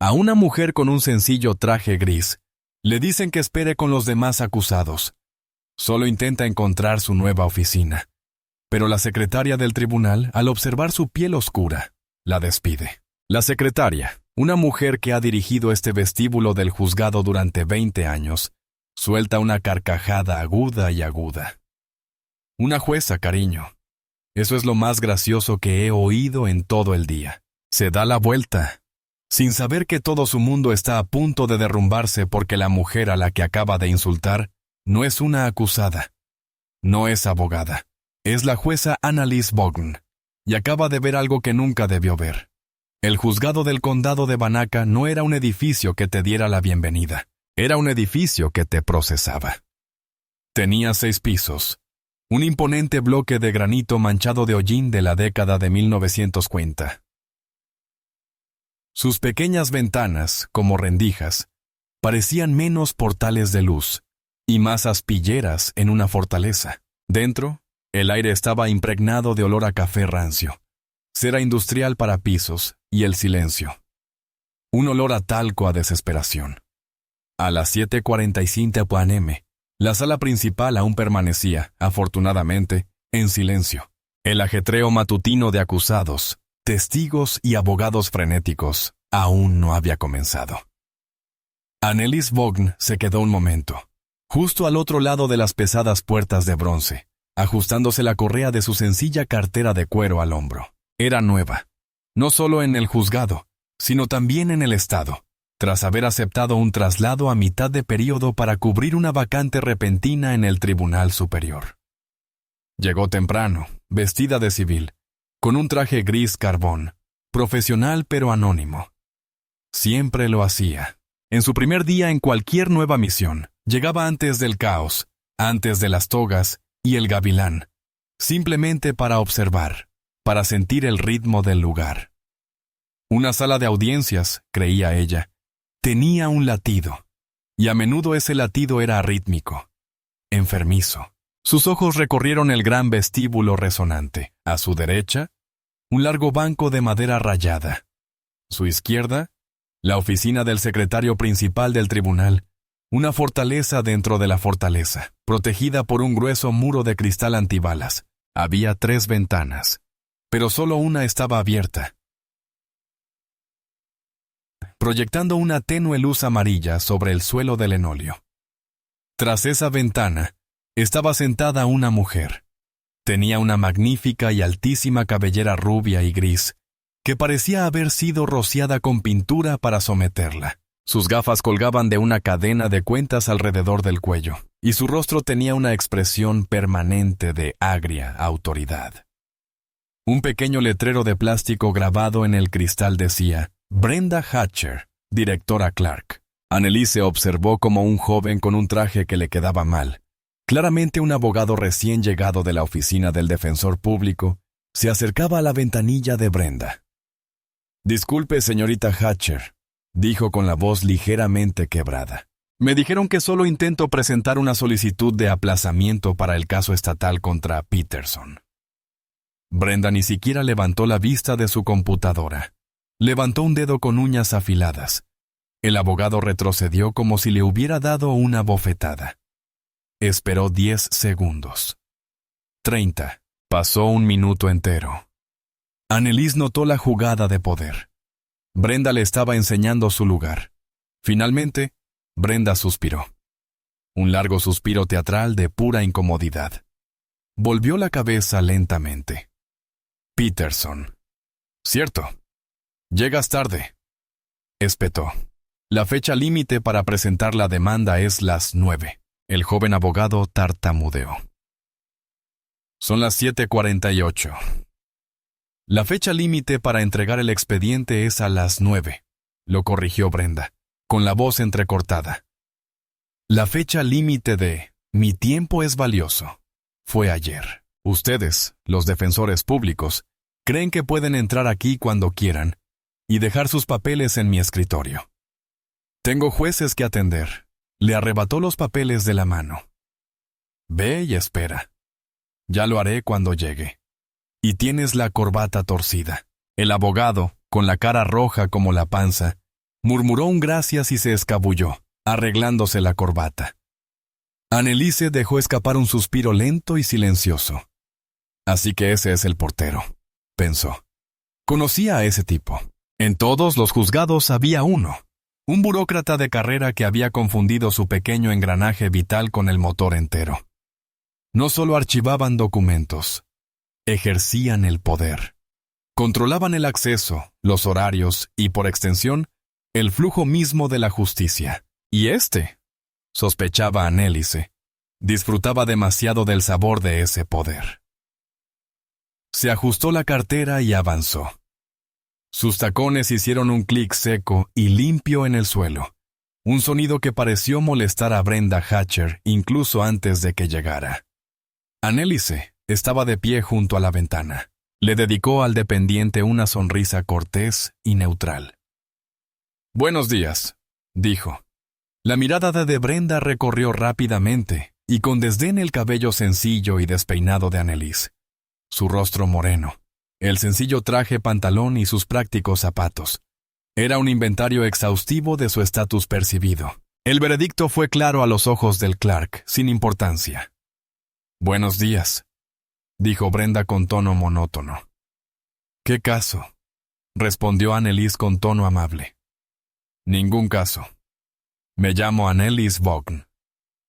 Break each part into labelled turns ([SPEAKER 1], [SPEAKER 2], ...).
[SPEAKER 1] A una mujer con un sencillo traje gris, le dicen que espere con los demás acusados. Solo intenta encontrar su nueva oficina. Pero la secretaria del tribunal, al observar su piel oscura, la despide. La secretaria, una mujer que ha dirigido este vestíbulo del juzgado durante 20 años, suelta una carcajada aguda y aguda. Una jueza, cariño. Eso es lo más gracioso que he oído en todo el día. Se da la vuelta, sin saber que todo su mundo está a punto de derrumbarse porque la mujer a la que acaba de insultar no es una acusada, no es abogada, es la jueza Annalise Vogn, y acaba de ver algo que nunca debió ver. El juzgado del condado de Banaka no era un edificio que te diera la bienvenida, era un edificio que te procesaba. Tenía 6 pisos, un imponente bloque de granito manchado de hollín de la década de 1950. Sus pequeñas ventanas, como rendijas, parecían menos portales de luz y más aspilleras en una fortaleza. Dentro, el aire estaba impregnado de olor a café rancio, cera industrial para pisos y el silencio. Un olor a talco a desesperación. A las 7:45 p.m., la sala principal aún permanecía, afortunadamente, en silencio. El ajetreo matutino de acusados, testigos y abogados frenéticos aún no había comenzado. Annalise Vogn se quedó un momento, justo al otro lado de las pesadas puertas de bronce, ajustándose la correa de su sencilla cartera de cuero al hombro. Era nueva, no solo en el juzgado, sino también en el estado, tras haber aceptado un traslado a mitad de período para cubrir una vacante repentina en el Tribunal Superior. Llegó temprano, vestida de civil, con un traje gris carbón, profesional pero anónimo. Siempre lo hacía. En su primer día en cualquier nueva misión, llegaba antes del caos, antes de las togas y el gavilán, simplemente para observar, para sentir el ritmo del lugar. Una sala de audiencias, creía ella, tenía un latido, y a menudo ese latido era arrítmico, enfermizo. Sus ojos recorrieron el gran vestíbulo resonante. A su derecha, un largo banco de madera rayada. Su izquierda, la oficina del secretario principal del tribunal, una fortaleza dentro de la fortaleza, protegida por un grueso muro de cristal antibalas. Había 3 ventanas, pero solo una estaba abierta, proyectando una tenue luz amarilla sobre el suelo de linóleo. Tras esa ventana, estaba sentada una mujer. Tenía una magnífica y altísima cabellera rubia y gris, que parecía haber sido rociada con pintura para someterla. Sus gafas colgaban de una cadena de cuentas alrededor del cuello, y su rostro tenía una expresión permanente de agria autoridad. Un pequeño letrero de plástico grabado en el cristal decía: Brenda Hatcher, directora Clark. Annalise observó como un joven con un traje que le quedaba mal, claramente un abogado recién llegado de la oficina del defensor público, se acercaba a la ventanilla de Brenda. «Disculpe, señorita Hatcher», dijo con la voz ligeramente quebrada. «Me dijeron que solo intento presentar una solicitud de aplazamiento para el caso estatal contra Peterson». Brenda ni siquiera levantó la vista de su computadora. Levantó un dedo con uñas afiladas. El abogado retrocedió como si le hubiera dado una bofetada. Esperó 10 segundos. 30. Pasó un minuto entero. Annalise notó la jugada de poder. Brenda le estaba enseñando su lugar. Finalmente, Brenda suspiró. Un largo suspiro teatral de pura incomodidad. Volvió la cabeza lentamente. Peterson. «Cierto. Llegas tarde», espetó. «La fecha límite para presentar la demanda es las 9. El joven abogado tartamudeó. «Son las 7:48. La fecha límite para entregar el expediente es a las 9, lo corrigió Brenda, con la voz entrecortada. La fecha límite de «mi tiempo es valioso» fue ayer. Ustedes, los defensores públicos, creen que pueden entrar aquí cuando quieran y dejar sus papeles en mi escritorio. Tengo jueces que atender». Le arrebató los papeles de la mano. «Ve y espera. Ya lo haré cuando llegue. Y tienes la corbata torcida». El abogado, con la cara roja como la panza, Murmuró un gracias y se escabulló, arreglándose la corbata. Anneliese dejó escapar un suspiro lento y silencioso. Así que ese es el portero, pensó. Conocía a ese tipo. En todos los juzgados había uno, un burócrata de carrera que había confundido su pequeño engranaje vital con el motor entero. No solo archivaban documentos, ejercían el poder. Controlaban el acceso, los horarios y, por extensión, el flujo mismo de la justicia. Y sospechaba Anneliese, disfrutaba demasiado del sabor de ese poder. Se ajustó la cartera y avanzó. Sus tacones hicieron un clic seco y limpio en el suelo, un sonido que pareció molestar a Brenda Hatcher incluso antes de que llegara. Anneliese estaba de pie junto a la ventana. Le dedicó al dependiente una sonrisa cortés y neutral. «Buenos días», dijo. La mirada de Brenda recorrió rápidamente y con desdén el cabello sencillo y despeinado de Anneliese, su rostro moreno, el sencillo traje pantalón y sus prácticos zapatos. Era un inventario exhaustivo de su estatus percibido. El veredicto fue claro a los ojos del clerk, sin importancia. «Buenos días», dijo Brenda con tono monótono. «¿Qué caso?», respondió Anneliese con tono amable. «Ningún caso. Me llamo Anneliese Vaughn.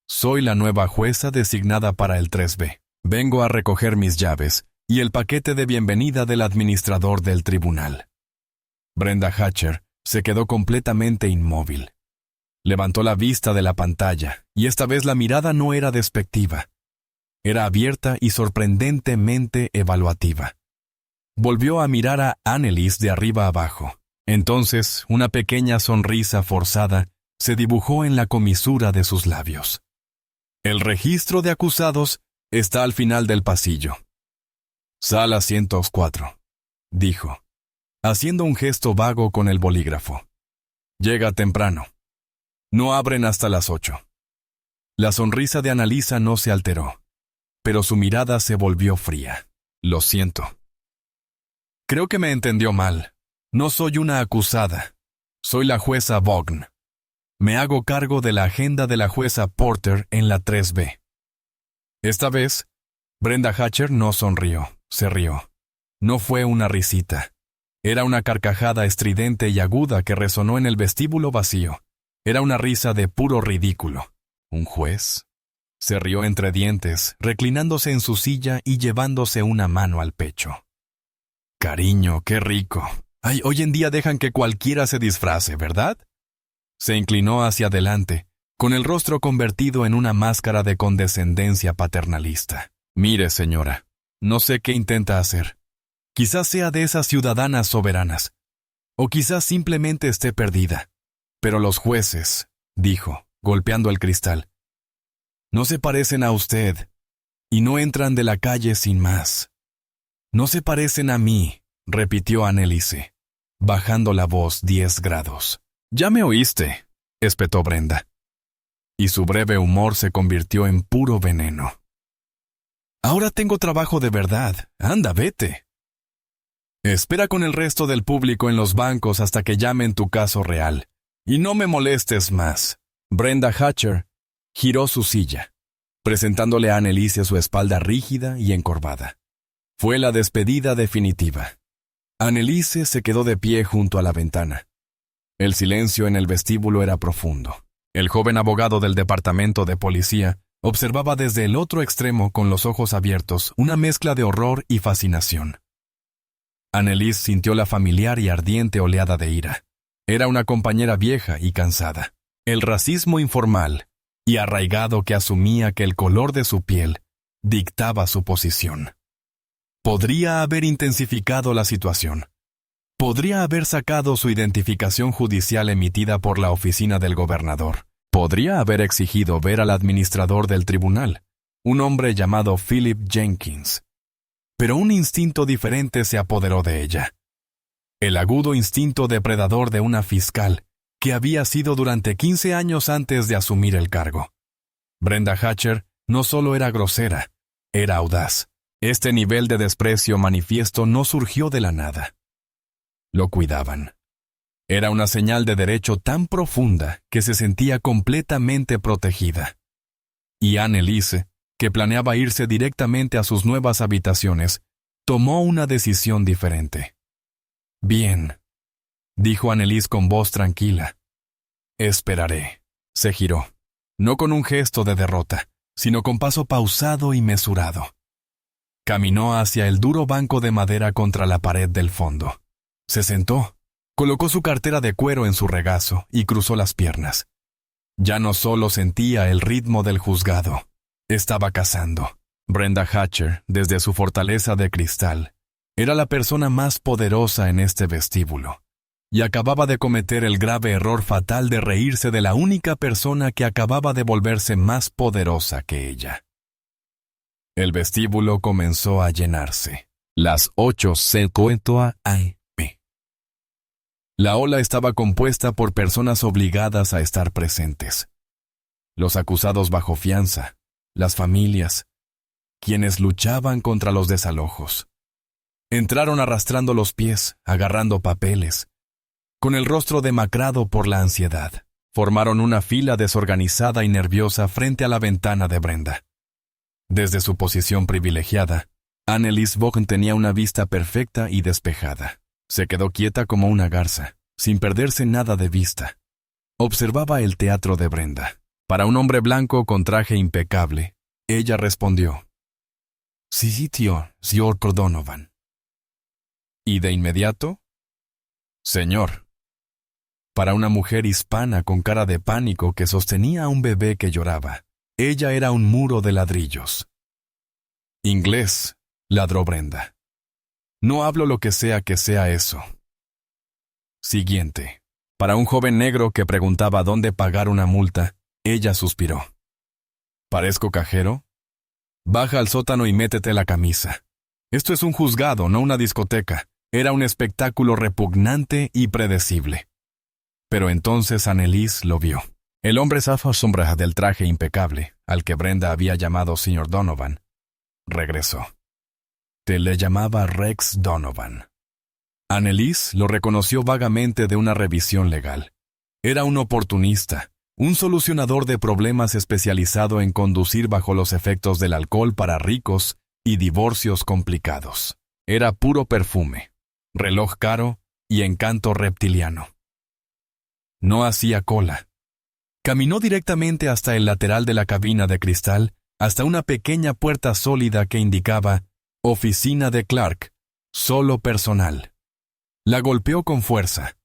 [SPEAKER 1] Soy la nueva jueza designada para el 3B. Vengo a recoger mis llaves y el paquete de bienvenida del administrador del tribunal». Brenda Hatcher se quedó completamente inmóvil. Levantó la vista de la pantalla, y esta vez la mirada no era despectiva. Era abierta y sorprendentemente evaluativa. Volvió a mirar a Anneliese de arriba abajo. Entonces, una pequeña sonrisa forzada se dibujó en la comisura de sus labios. «El registro de acusados está al final del pasillo». «Sala 104», dijo, haciendo un gesto vago con el bolígrafo. «Llega temprano. No abren hasta las 8». La sonrisa de Anneliese no se alteró, pero su mirada se volvió fría. «Lo siento». «Creo que me entendió mal. No soy una acusada. Soy la jueza Vaughn. Me hago cargo de la agenda de la jueza Porter en la 3B». Esta vez, Brenda Hatcher no sonrió, se rió. No fue una risita. Era una carcajada estridente y aguda que resonó en el vestíbulo vacío. Era una risa de puro ridículo. ¿Un juez? Se rió entre dientes, reclinándose en su silla y llevándose una mano al pecho. «Cariño, qué rico. Ay, hoy en día dejan que cualquiera se disfrace, ¿verdad?». Se inclinó hacia adelante, con el rostro convertido en una máscara de condescendencia paternalista. «Mire, señora, no sé qué intenta hacer. Quizás sea de esas ciudadanas soberanas, o quizás simplemente esté perdida. Pero los jueces», dijo, golpeando el cristal, «no se parecen a usted, y no entran de la calle sin más. No se parecen a mí», repitió Anneliese, bajando la voz 10 grados. «Ya me oíste», espetó Brenda. Y su breve humor se convirtió en puro veneno. «Ahora tengo trabajo de verdad. Anda, vete. Espera con el resto del público en los bancos hasta que llamen tu caso real. Y no me molestes más». Brenda Hatcher giró su silla, presentándole a Anneliese su espalda rígida y encorvada. Fue la despedida definitiva. Anneliese se quedó de pie junto a la ventana. El silencio en el vestíbulo era profundo. El joven abogado del departamento de policía observaba desde el otro extremo con los ojos abiertos una mezcla de horror y fascinación. Anneliese sintió la familiar y ardiente oleada de ira. Era una compañera vieja y cansada. El racismo informal y arraigado que asumía que el color de su piel dictaba su posición. Podría haber intensificado la situación. Podría haber sacado su identificación judicial emitida por la oficina del gobernador. Podría haber exigido ver al administrador del tribunal, un hombre llamado Philip Jenkins. Pero un instinto diferente se apoderó de ella. El agudo instinto depredador de una fiscal que había sido durante 15 años antes de asumir el cargo. Brenda Hatcher no solo era grosera, era audaz. Este nivel de desprecio manifiesto no surgió de la nada. Lo cuidaban. Era una señal de derecho tan profunda que se sentía completamente protegida. Y Anneliese, que planeaba irse directamente a sus nuevas habitaciones, tomó una decisión diferente. «Bien», dijo Anneliese con voz tranquila. «Esperaré». Se giró, no con un gesto de derrota, sino con paso pausado y mesurado. Caminó hacia el duro banco de madera contra la pared del fondo. Se sentó, colocó su cartera de cuero en su regazo y cruzó las piernas. Ya no solo sentía el ritmo del juzgado, estaba cazando. Brenda Hatcher, desde su fortaleza de cristal, era la persona más poderosa en este vestíbulo, y acababa de cometer el grave error fatal de reírse de la única persona que acababa de volverse más poderosa que ella. El vestíbulo comenzó a llenarse. Las 8:50 a.m. La ola estaba compuesta por personas obligadas a estar presentes. Los acusados bajo fianza, las familias, quienes luchaban contra los desalojos. Entraron arrastrando los pies, agarrando papeles. Con el rostro demacrado por la ansiedad, formaron una fila desorganizada y nerviosa frente a la ventana de Brenda. Desde su posición privilegiada, Anneliese Vaughn tenía una vista perfecta y despejada. Se quedó quieta como una garza, sin perderse nada de vista. Observaba el teatro de Brenda. Para un hombre blanco con traje impecable, ella respondió: «Sí, tío, señor Donovan». Y de inmediato: «Señor». Para una mujer hispana con cara de pánico que sostenía a un bebé que lloraba, ella era un muro de ladrillos. «Inglés», ladró Brenda. «No hablo lo que sea eso». Siguiente. Para un joven negro que preguntaba dónde pagar una multa, ella suspiró. «¿Parezco cajero? Baja al sótano y métete la camisa. Esto es un juzgado, no una discoteca». Era un espectáculo repugnante y predecible. Pero entonces Anneliese lo vio. El hombre zafa sombra del traje impecable, al que Brenda había llamado Sr. Donovan, regresó. Le llamaba Rex Donovan. Anneliese lo reconoció vagamente de una revisión legal. Era un oportunista, un solucionador de problemas especializado en conducir bajo los efectos del alcohol para ricos y divorcios complicados. Era puro perfume, reloj caro y encanto reptiliano. No hacía cola. Caminó directamente hasta el lateral de la cabina de cristal, hasta una pequeña puerta sólida que indicaba «Oficina de Clark, solo personal». La golpeó con fuerza.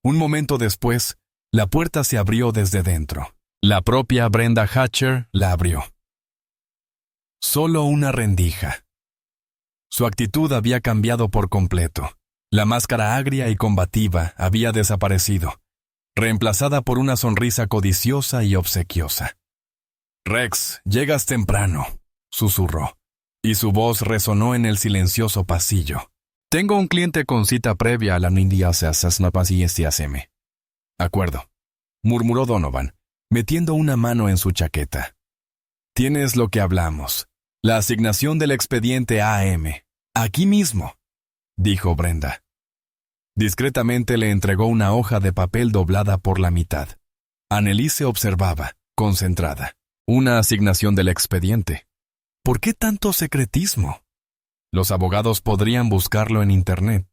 [SPEAKER 1] Un momento después, la puerta se abrió desde dentro. La propia Brenda Hatcher la abrió. Solo una rendija. Su actitud había cambiado por completo. La máscara agria y combativa había desaparecido, reemplazada por una sonrisa codiciosa y obsequiosa. «Rex, llegas temprano», susurró, y su voz resonó en el silencioso pasillo. «Tengo un cliente con cita previa a la m. «Acuerdo», murmuró Donovan, metiendo una mano en su chaqueta. «Tienes lo que hablamos, la asignación del expediente AM, aquí mismo», dijo Brenda. Discretamente le entregó una hoja de papel doblada por la mitad. Anneliese observaba, concentrada. Una asignación del expediente. ¿Por qué tanto secretismo? Los abogados podrían buscarlo en Internet,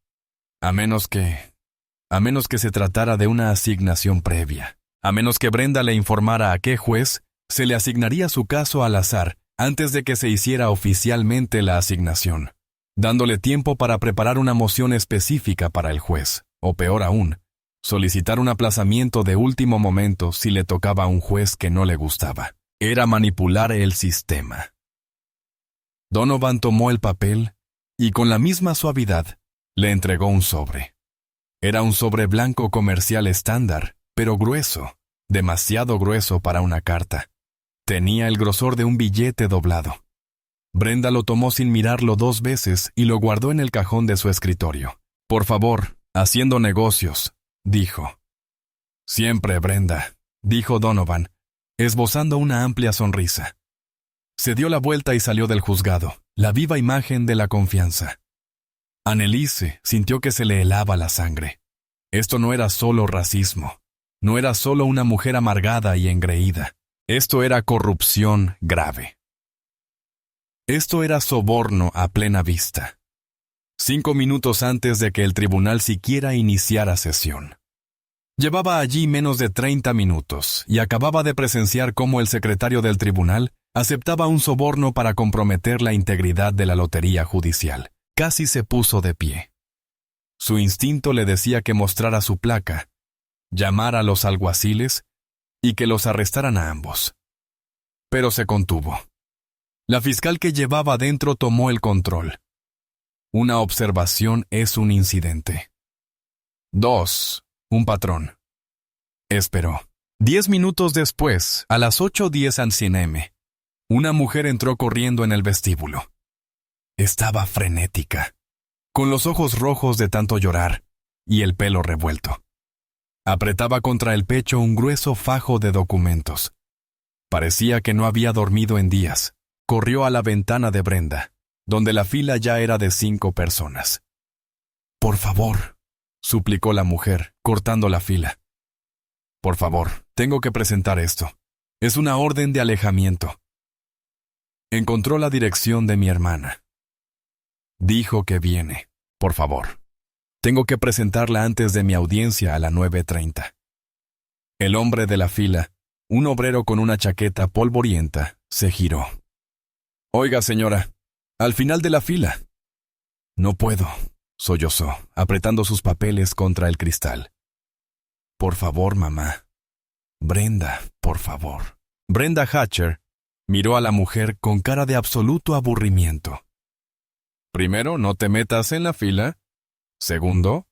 [SPEAKER 1] a menos que se tratara de una asignación previa, a menos que Brenda le informara a qué juez se le asignaría su caso al azar antes de que se hiciera oficialmente la asignación, dándole tiempo para preparar una moción específica para el juez, o peor aún, solicitar un aplazamiento de último momento si le tocaba a un juez que no le gustaba. Era manipular el sistema. Donovan tomó el papel y con la misma suavidad le entregó un sobre. Era un sobre blanco comercial estándar, pero grueso, demasiado grueso para una carta. Tenía el grosor de un billete doblado. Brenda lo tomó sin mirarlo 2 veces y lo guardó en el cajón de su escritorio. «Por favor, haciendo negocios», dijo. «Siempre, Brenda», dijo Donovan, esbozando una amplia sonrisa. Se dio la vuelta y salió del juzgado, la viva imagen de la confianza. Anneliese sintió que se le helaba la sangre. Esto no era solo racismo, no era solo una mujer amargada y engreída. Esto era corrupción grave. Esto era soborno a plena vista. 5 minutos antes de que el tribunal siquiera iniciara sesión. Llevaba allí menos de 30 minutos y acababa de presenciar cómo el secretario del tribunal aceptaba un soborno para comprometer la integridad de la lotería judicial. Casi se puso de pie. Su instinto le decía que mostrara su placa, llamara a los alguaciles y que los arrestaran a ambos. Pero se contuvo. La fiscal que llevaba adentro tomó el control. Una observación es un incidente. 2. Un patrón. Esperó. 10 minutos después, a las 8:10 AM, una mujer entró corriendo en el vestíbulo. Estaba frenética, con los ojos rojos de tanto llorar y el pelo revuelto. Apretaba contra el pecho un grueso fajo de documentos. Parecía que no había dormido en días. Corrió a la ventana de Brenda, donde la fila ya era de 5 personas. «Por favor», suplicó la mujer, cortando la fila. «Por favor, tengo que presentar esto. Es una orden de alejamiento». Encontró la dirección de mi hermana. Dijo que viene. «Por favor. Tengo que presentarla antes de mi audiencia a las 9:30». El hombre de la fila, un obrero con una chaqueta polvorienta, se giró. «Oiga, señora, al final de la fila». «No puedo», sollozó, apretando sus papeles contra el cristal. «Por favor, mamá. Brenda, por favor». Brenda Hatcher miró a la mujer con cara de absoluto aburrimiento. «Primero, no te metas en la fila. Segundo,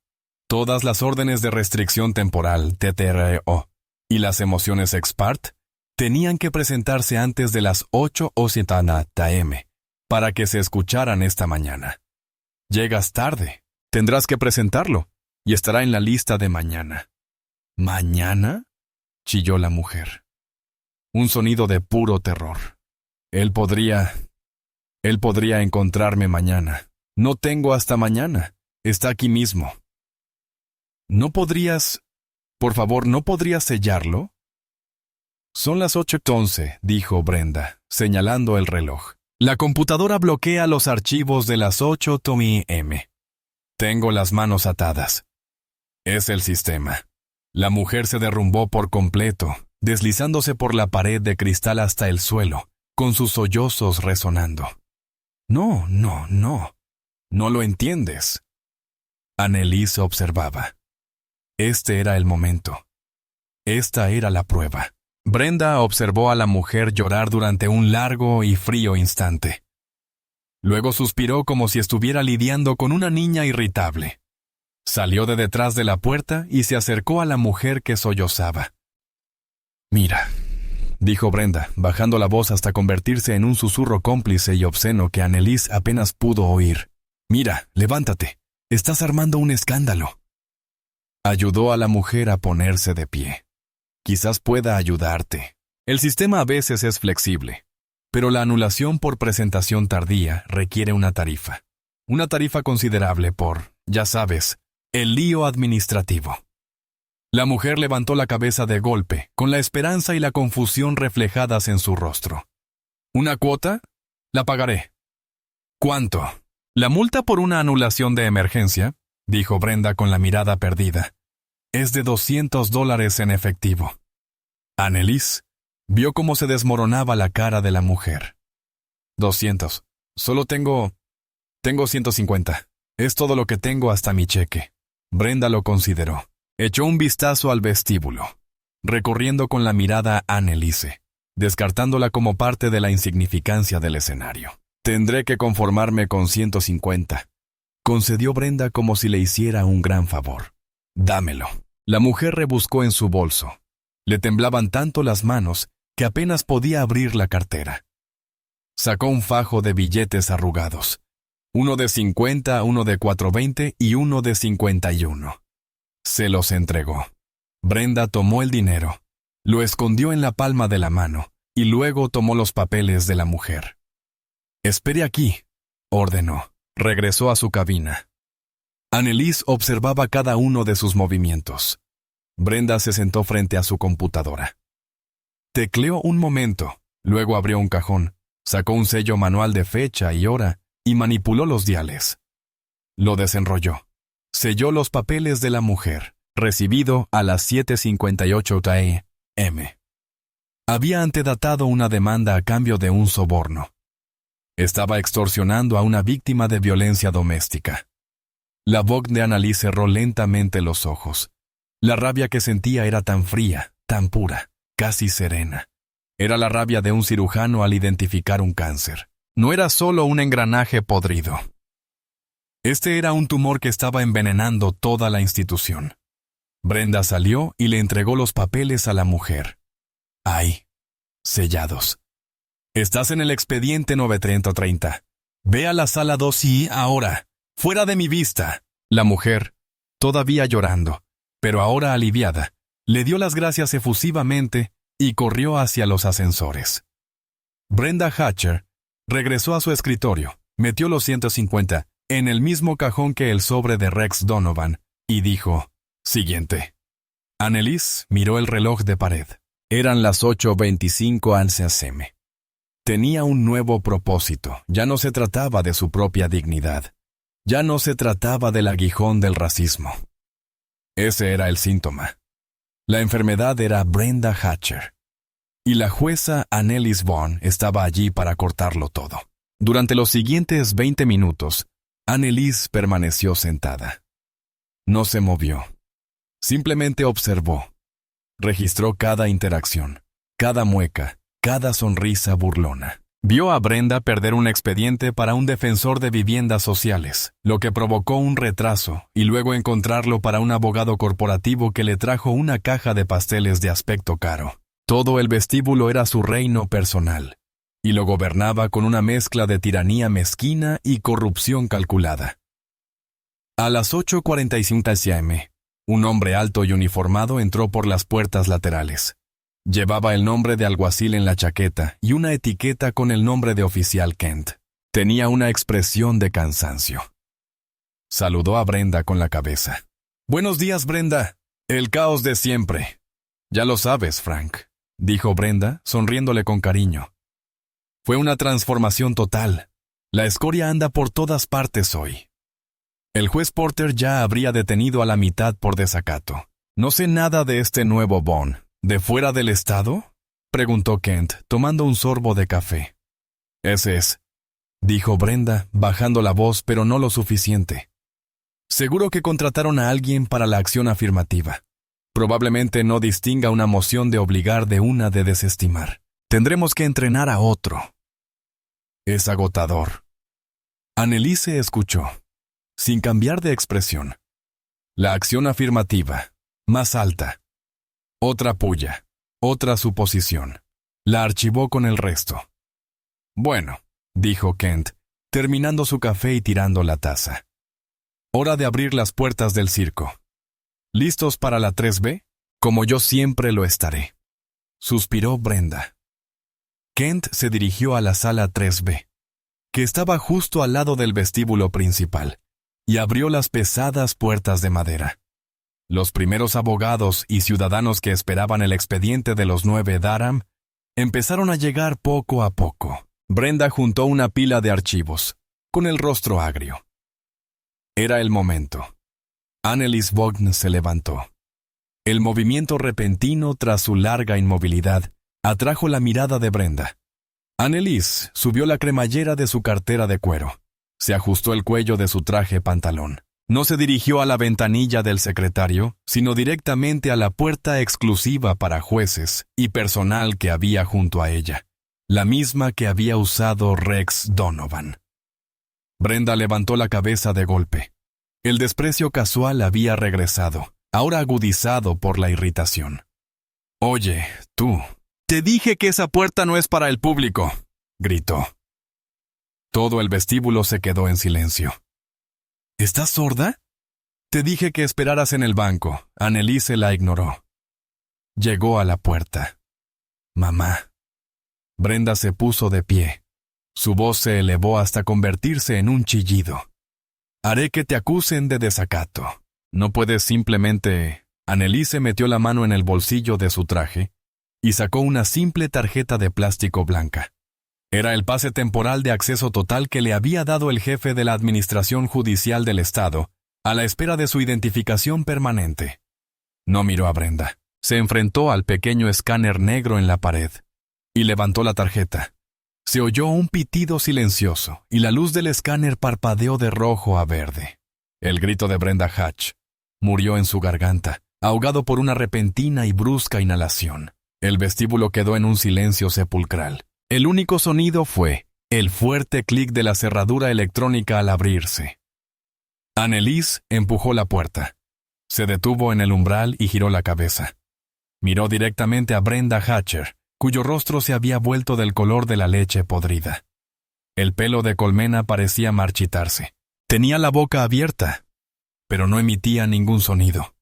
[SPEAKER 1] todas las órdenes de restricción temporal, TTRO, y las emociones ex parte tenían que presentarse antes de las 8:00 AM para que se escucharan esta mañana. Llegas tarde, tendrás que presentarlo y estará en la lista de mañana». «¿Mañana?», chilló la mujer. Un sonido de puro terror. Él podría encontrarme mañana. No tengo hasta mañana. Está aquí mismo». «¿No podrías, por favor, no podrías sellarlo?» «Son las 8:11», dijo Brenda, señalando el reloj. «La computadora bloquea los archivos de las 8:00 AM. Tengo las manos atadas». Es el sistema. La mujer se derrumbó por completo, deslizándose por la pared de cristal hasta el suelo, con sus sollozos resonando. «No, no, no. No lo entiendes». Anneliese observaba. Este era el momento. Esta era la prueba. Brenda observó a la mujer llorar durante un largo y frío instante. Luego suspiró como si estuviera lidiando con una niña irritable. Salió de detrás de la puerta y se acercó a la mujer que sollozaba. «Mira», dijo Brenda, bajando la voz hasta convertirse en un susurro cómplice y obsceno que Anneliese apenas pudo oír. «Mira, levántate. Estás armando un escándalo». Ayudó a la mujer a ponerse de pie. «Quizás pueda ayudarte. El sistema a veces es flexible, pero la anulación por presentación tardía requiere una tarifa. Una tarifa considerable por, ya sabes, el lío administrativo». La mujer levantó la cabeza de golpe, con la esperanza y la confusión reflejadas en su rostro. «¿Una cuota? La pagaré». «¿Cuánto?» «La multa por una anulación de emergencia», dijo Brenda con la mirada perdida, «es de $200 en efectivo». Anneliese vio cómo se desmoronaba la cara de la mujer. «200. Solo tengo 150. Es todo lo que tengo hasta mi cheque». Brenda lo consideró. Echó un vistazo al vestíbulo, recorriendo con la mirada a Anneliese, descartándola como parte de la insignificancia del escenario. «Tendré que conformarme con 150», concedió Brenda como si le hiciera un gran favor. «Dámelo». La mujer rebuscó en su bolso. Le temblaban tanto las manos que apenas podía abrir la cartera. Sacó un fajo de billetes arrugados. Uno de 50, uno de 4.20 y uno de 51. Se los entregó. Brenda tomó el dinero, lo escondió en la palma de la mano y luego tomó los papeles de la mujer. «Espere aquí», ordenó. Regresó a su cabina. Anneliese observaba cada uno de sus movimientos. Brenda se sentó frente a su computadora. Tecleó un momento, luego abrió un cajón, sacó un sello manual de fecha y hora y manipuló los diales. Lo desenrolló. Selló los papeles de la mujer, recibido a las 7:58 a.m. Había antedatado una demanda a cambio de un soborno. Estaba extorsionando a una víctima de violencia doméstica. La voz de Anneliese cerró lentamente los ojos. La rabia que sentía era tan fría, tan pura, casi serena. Era la rabia de un cirujano al identificar un cáncer. No era solo un engranaje podrido. Este era un tumor que estaba envenenando toda la institución. Brenda salió y le entregó los papeles a la mujer. Ahí, sellados. Estás en el expediente 930. Ve a la sala 2 y ahora, fuera de mi vista. La mujer, todavía llorando, pero ahora aliviada, le dio las gracias efusivamente y corrió hacia los ascensores. Brenda Hatcher regresó a su escritorio, metió los 150 en el mismo cajón que el sobre de Rex Donovan y dijo, siguiente. Anneliese miró el reloj de pared. Eran las 8:25 a.m. Tenía un nuevo propósito. Ya no se trataba de su propia dignidad. Ya no se trataba del aguijón del racismo. Ese era el síntoma. La enfermedad era Brenda Hatcher. Y la jueza Anneliese Vaughn estaba allí para cortarlo todo. Durante los siguientes 20 minutos, Anneliese permaneció sentada. No se movió. Simplemente observó. Registró cada interacción, cada mueca, cada sonrisa burlona. Vio a Brenda perder un expediente para un defensor de viviendas sociales, lo que provocó un retraso, y luego encontrarlo para un abogado corporativo que le trajo una caja de pasteles de aspecto caro. Todo el vestíbulo era su reino personal, y lo gobernaba con una mezcla de tiranía mezquina y corrupción calculada. A las 8:45 a.m., un hombre alto y uniformado entró por las puertas laterales. Llevaba el nombre de alguacil en la chaqueta y una etiqueta con el nombre de oficial Kent. Tenía una expresión de cansancio. Saludó a Brenda con la cabeza. «Buenos días, Brenda. El caos de siempre». «Ya lo sabes, Frank», dijo Brenda, sonriéndole con cariño. «Fue una transformación total. La escoria anda por todas partes hoy». El juez Porter ya habría detenido a la mitad por desacato. «No sé nada de este nuevo Vaughn. ¿De fuera del estado?», preguntó Kent, tomando un sorbo de café. «Ese es», dijo Brenda, bajando la voz, pero no lo suficiente. «Seguro que contrataron a alguien para la acción afirmativa. Probablemente no distinga una moción de obligar de una de desestimar. Tendremos que entrenar a otro». «Es agotador». Anneliese escuchó, sin cambiar de expresión. La acción afirmativa, más alta. Otra puya, otra suposición. La archivó con el resto. «Bueno», dijo Kent, terminando su café y tirando la taza. «Hora de abrir las puertas del circo. ¿Listos para la 3B? Como yo siempre lo estaré». Suspiró Brenda. Kent se dirigió a la sala 3B, que estaba justo al lado del vestíbulo principal, y abrió las pesadas puertas de madera. Los primeros abogados y ciudadanos que esperaban el expediente de los 9 Durham empezaron a llegar poco a poco. Brenda juntó una pila de archivos, con el rostro agrio. Era el momento. Anneliese Vaughn se levantó. El movimiento repentino tras su larga inmovilidad atrajo la mirada de Brenda. Anneliese subió la cremallera de su cartera de cuero. Se ajustó el cuello de su traje pantalón. No se dirigió a la ventanilla del secretario, sino directamente a la puerta exclusiva para jueces y personal que había junto a ella, la misma que había usado Rex Donovan. Brenda levantó la cabeza de golpe. El desprecio casual había regresado, ahora agudizado por la irritación. «Oye, tú, te dije que esa puerta no es para el público», gritó. Todo el vestíbulo se quedó en silencio. «¿Estás sorda? Te dije que esperaras en el banco». Anneliese la ignoró. Llegó a la puerta. «Mamá». Brenda se puso de pie. Su voz se elevó hasta convertirse en un chillido. Haré que te acusen de desacato. No puedes simplemente... Anneliese metió la mano en el bolsillo de su traje y sacó una simple tarjeta de plástico blanca. Era el pase temporal de acceso total que le había dado el jefe de la Administración Judicial del Estado, a la espera de su identificación permanente. No miró a Brenda. Se enfrentó al pequeño escáner negro en la pared y levantó la tarjeta. Se oyó un pitido silencioso y la luz del escáner parpadeó de rojo a verde. El grito de Brenda Hatch murió en su garganta, ahogado por una repentina y brusca inhalación. El vestíbulo quedó en un silencio sepulcral. El único sonido fue el fuerte clic de la cerradura electrónica al abrirse. Anneliese empujó la puerta. Se detuvo en el umbral y giró la cabeza. Miró directamente a Brenda Hatcher, cuyo rostro se había vuelto del color de la leche podrida. El pelo de colmena parecía marchitarse. Tenía la boca abierta, pero no emitía ningún sonido.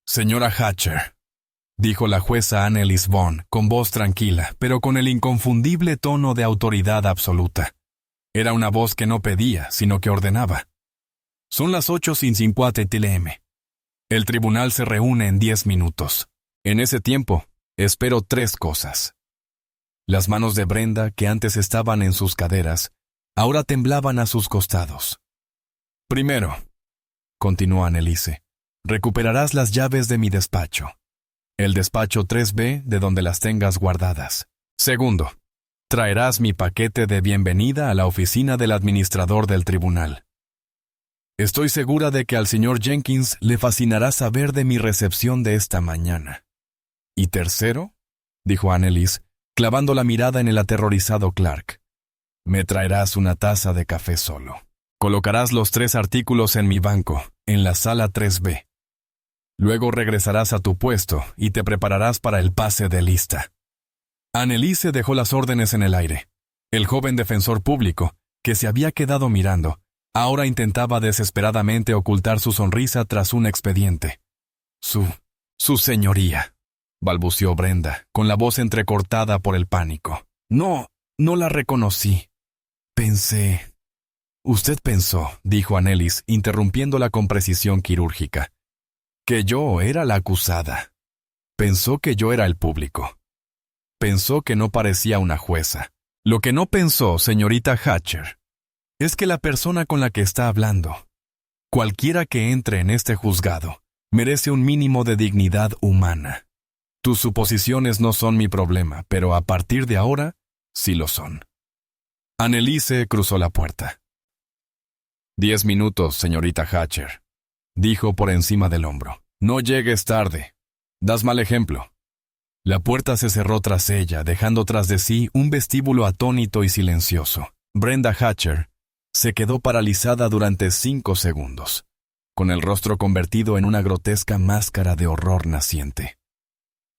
[SPEAKER 1] Señora Hatcher, dijo la jueza Anneliese Vaughn con voz tranquila, pero con el inconfundible tono de autoridad absoluta. Era una voz que no pedía, sino que ordenaba. Son las 8:50 p.m. El tribunal se reúne en 10 minutos. En ese tiempo, espero 3 cosas. Las manos de Brenda, que antes estaban en sus caderas, ahora temblaban a sus costados. Primero, continuó Anneliese, recuperarás las llaves de mi despacho. El despacho 3B de donde las tengas guardadas. Segundo, traerás mi paquete de bienvenida a la oficina del administrador del tribunal. Estoy segura de que al señor Jenkins le fascinará saber de mi recepción de esta mañana. Y tercero, dijo Anneliese, clavando la mirada en el aterrorizado Clark, me traerás una taza de café solo. Colocarás los 3 artículos en mi banco, en la sala 3B. Luego regresarás a tu puesto y te prepararás para el pase de lista. Anneliese dejó las órdenes en el aire. El joven defensor público, que se había quedado mirando, ahora intentaba desesperadamente ocultar su sonrisa tras un expediente. Su señoría, balbuceó Brenda, con la voz entrecortada por el pánico. No la reconocí. Pensé... Usted pensó, dijo Anneliese, interrumpiéndola con precisión quirúrgica, que yo era la acusada. Pensó que yo era el público. Pensó que no parecía una jueza. Lo que no pensó, señorita Hatcher, es que la persona con la que está hablando, cualquiera que entre en este juzgado, merece un mínimo de dignidad humana. Tus suposiciones no son mi problema, pero a partir de ahora, sí lo son. Anneliese cruzó la puerta. 10 minutos, señorita Hatcher, dijo por encima del hombro. No llegues tarde. Das mal ejemplo. La puerta se cerró tras ella, dejando tras de sí un vestíbulo atónito y silencioso. Brenda Hatcher se quedó paralizada durante 5 segundos, con el rostro convertido en una grotesca máscara de horror naciente.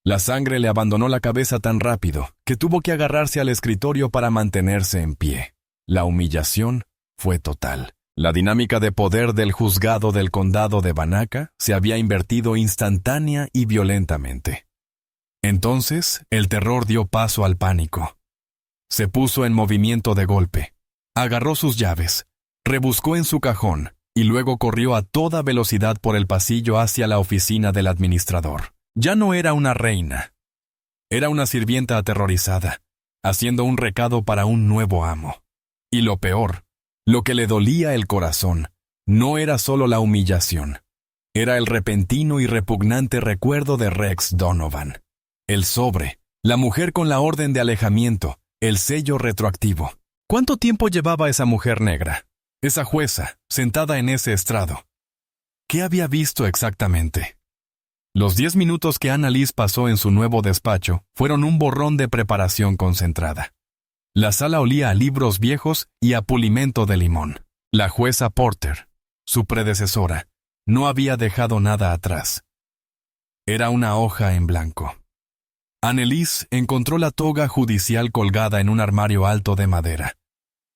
[SPEAKER 1] La sangre le abandonó la cabeza tan rápido que tuvo que agarrarse al escritorio para mantenerse en pie. La humillación fue total. La dinámica de poder del juzgado del condado de Banaka se había invertido instantánea y violentamente. Entonces, el terror dio paso al pánico. Se puso en movimiento de golpe. Agarró sus llaves, rebuscó en su cajón y luego corrió a toda velocidad por el pasillo hacia la oficina del administrador. Ya no era una reina. Era una sirvienta aterrorizada, haciendo un recado para un nuevo amo. Y lo peor, lo que le dolía el corazón, no era solo la humillación. Era el repentino y repugnante recuerdo de Rex Donovan. El sobre, la mujer con la orden de alejamiento, el sello retroactivo. ¿Cuánto tiempo llevaba esa mujer negra? Esa jueza, sentada en ese estrado. ¿Qué había visto exactamente? Los 10 minutos que Anneliese pasó en su nuevo despacho fueron un borrón de preparación concentrada. La sala olía a libros viejos y a pulimento de limón. La jueza Porter, su predecesora, no había dejado nada atrás. Era una hoja en blanco. Anneliese encontró la toga judicial colgada en un armario alto de madera.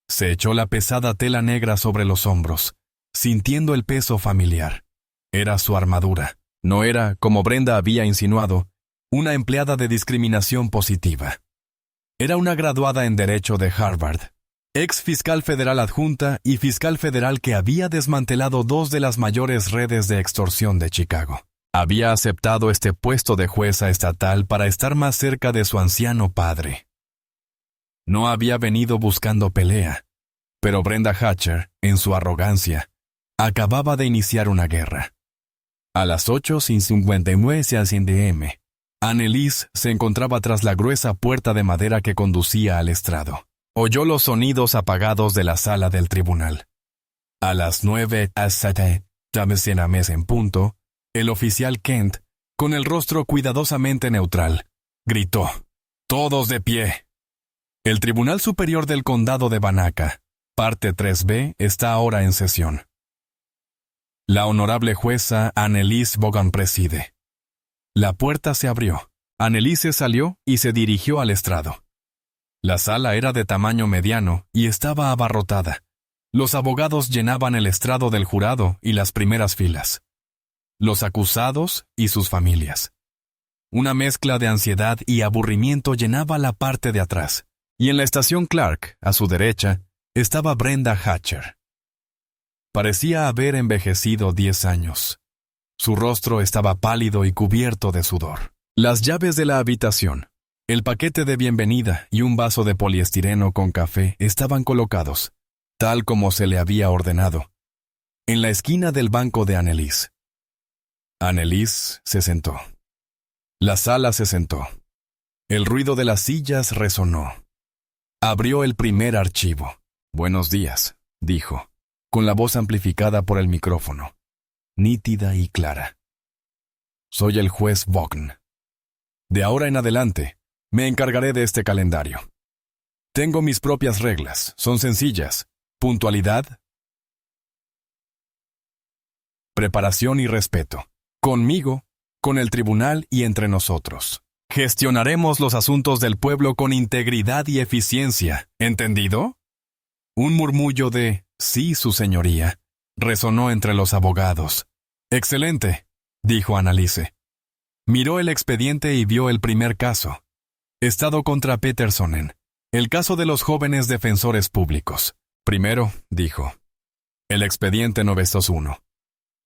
[SPEAKER 1] Se echó la pesada tela negra sobre los hombros, sintiendo el peso familiar. Era su armadura. No era, como Brenda había insinuado, una empleada de discriminación positiva. Era una graduada en Derecho de Harvard, ex fiscal federal adjunta y fiscal federal que había desmantelado dos de las mayores redes de extorsión de Chicago. Había aceptado este puesto de jueza estatal para estar más cerca de su anciano padre. No había venido buscando pelea, pero Brenda Hatcher, en su arrogancia, acababa de iniciar una guerra. A las 8:59 AM, Anneliese se encontraba tras la gruesa puerta de madera que conducía al estrado. Oyó los sonidos apagados de la sala del tribunal. A las 9:07 en punto, el oficial Kent, con el rostro cuidadosamente neutral, gritó: «¡Todos de pie!». El Tribunal Superior del Condado de Banaka, parte 3B, está ahora en sesión. La honorable jueza Anneliese Bogan preside. La puerta se abrió. Anneliese salió y se dirigió al estrado. La sala era de tamaño mediano y estaba abarrotada. Los abogados llenaban el estrado del jurado y las primeras filas. Los acusados y sus familias. Una mezcla de ansiedad y aburrimiento llenaba la parte de atrás. Y en la estación Clark, a su derecha, estaba Brenda Hatcher. Parecía haber envejecido 10 años. Su rostro estaba pálido y cubierto de sudor. Las llaves de la habitación, el paquete de bienvenida y un vaso de poliestireno con café estaban colocados, tal como se le había ordenado, en la esquina del banco de Anneliese. Anneliese se sentó. La sala se sentó. El ruido de las sillas resonó. Abrió el primer archivo. «Buenos días», dijo, con la voz amplificada por el micrófono, nítida y clara. «Soy el juez Vaughn. De ahora en adelante, me encargaré de este calendario. Tengo mis propias reglas, son sencillas: puntualidad, preparación y respeto. Conmigo, con el tribunal y entre nosotros. Gestionaremos los asuntos del pueblo con integridad y eficiencia. ¿Entendido?». Un murmullo de «sí, su señoría» resonó entre los abogados. «Excelente», dijo Anneliese. Miró el expediente y vio el primer caso. Estado contra Petersonen. El caso de los jóvenes defensores públicos. Primero, dijo. El expediente 901.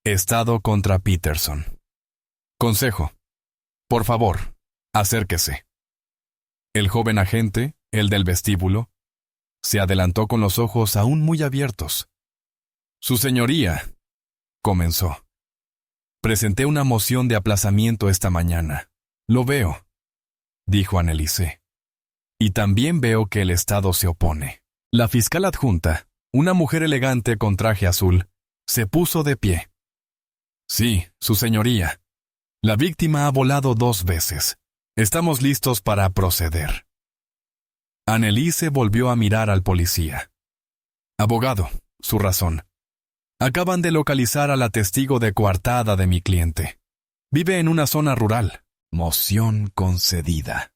[SPEAKER 1] Estado contra Peterson. Consejo. Por favor, acérquese. El joven agente, el del vestíbulo, se adelantó con los ojos aún muy abiertos. «Su señoría», comenzó. «Presenté una moción de aplazamiento esta mañana. Lo veo», dijo Anneliese. «Y también veo que el Estado se opone». La fiscal adjunta, una mujer elegante con traje azul, se puso de pie. «Sí, su señoría. La víctima ha volado 2 veces. Estamos listos para proceder». Anneliese volvió a mirar al policía. «Abogado, su razón. Acaban de localizar a la testigo de coartada de mi cliente. Vive en una zona rural». «Moción concedida»,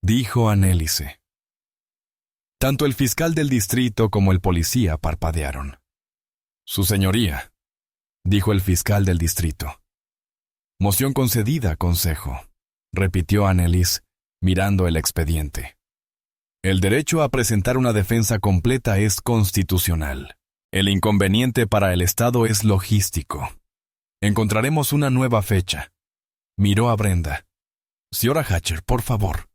[SPEAKER 1] dijo Anneliese. Tanto el fiscal del distrito como el policía parpadearon. «Su señoría», dijo el fiscal del distrito. «Moción concedida, consejo», repitió Anneliese, mirando el expediente. «El derecho a presentar una defensa completa es constitucional. El inconveniente para el Estado es logístico. Encontraremos una nueva fecha». Miró a Brenda. «Señora Hatcher, por favor,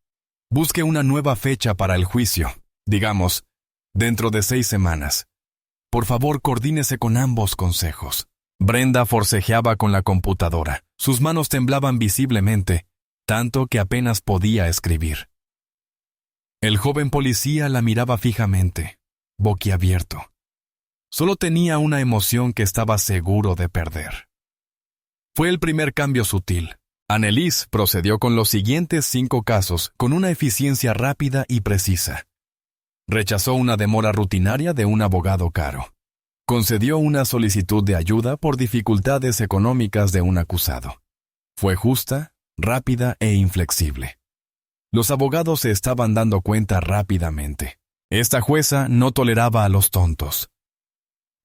[SPEAKER 1] busque una nueva fecha para el juicio. Digamos, dentro de 6 semanas. Por favor, coordínese con ambos consejos». Brenda forcejeaba con la computadora. Sus manos temblaban visiblemente, tanto que apenas podía escribir. El joven policía la miraba fijamente, boquiabierto. Solo tenía una emoción que estaba seguro de perder. Fue el primer cambio sutil. Anneliese procedió con los siguientes 5 casos con una eficiencia rápida y precisa. Rechazó una demora rutinaria de un abogado caro. Concedió una solicitud de ayuda por dificultades económicas de un acusado. Fue justa, rápida e inflexible. Los abogados se estaban dando cuenta rápidamente. Esta jueza no toleraba a los tontos.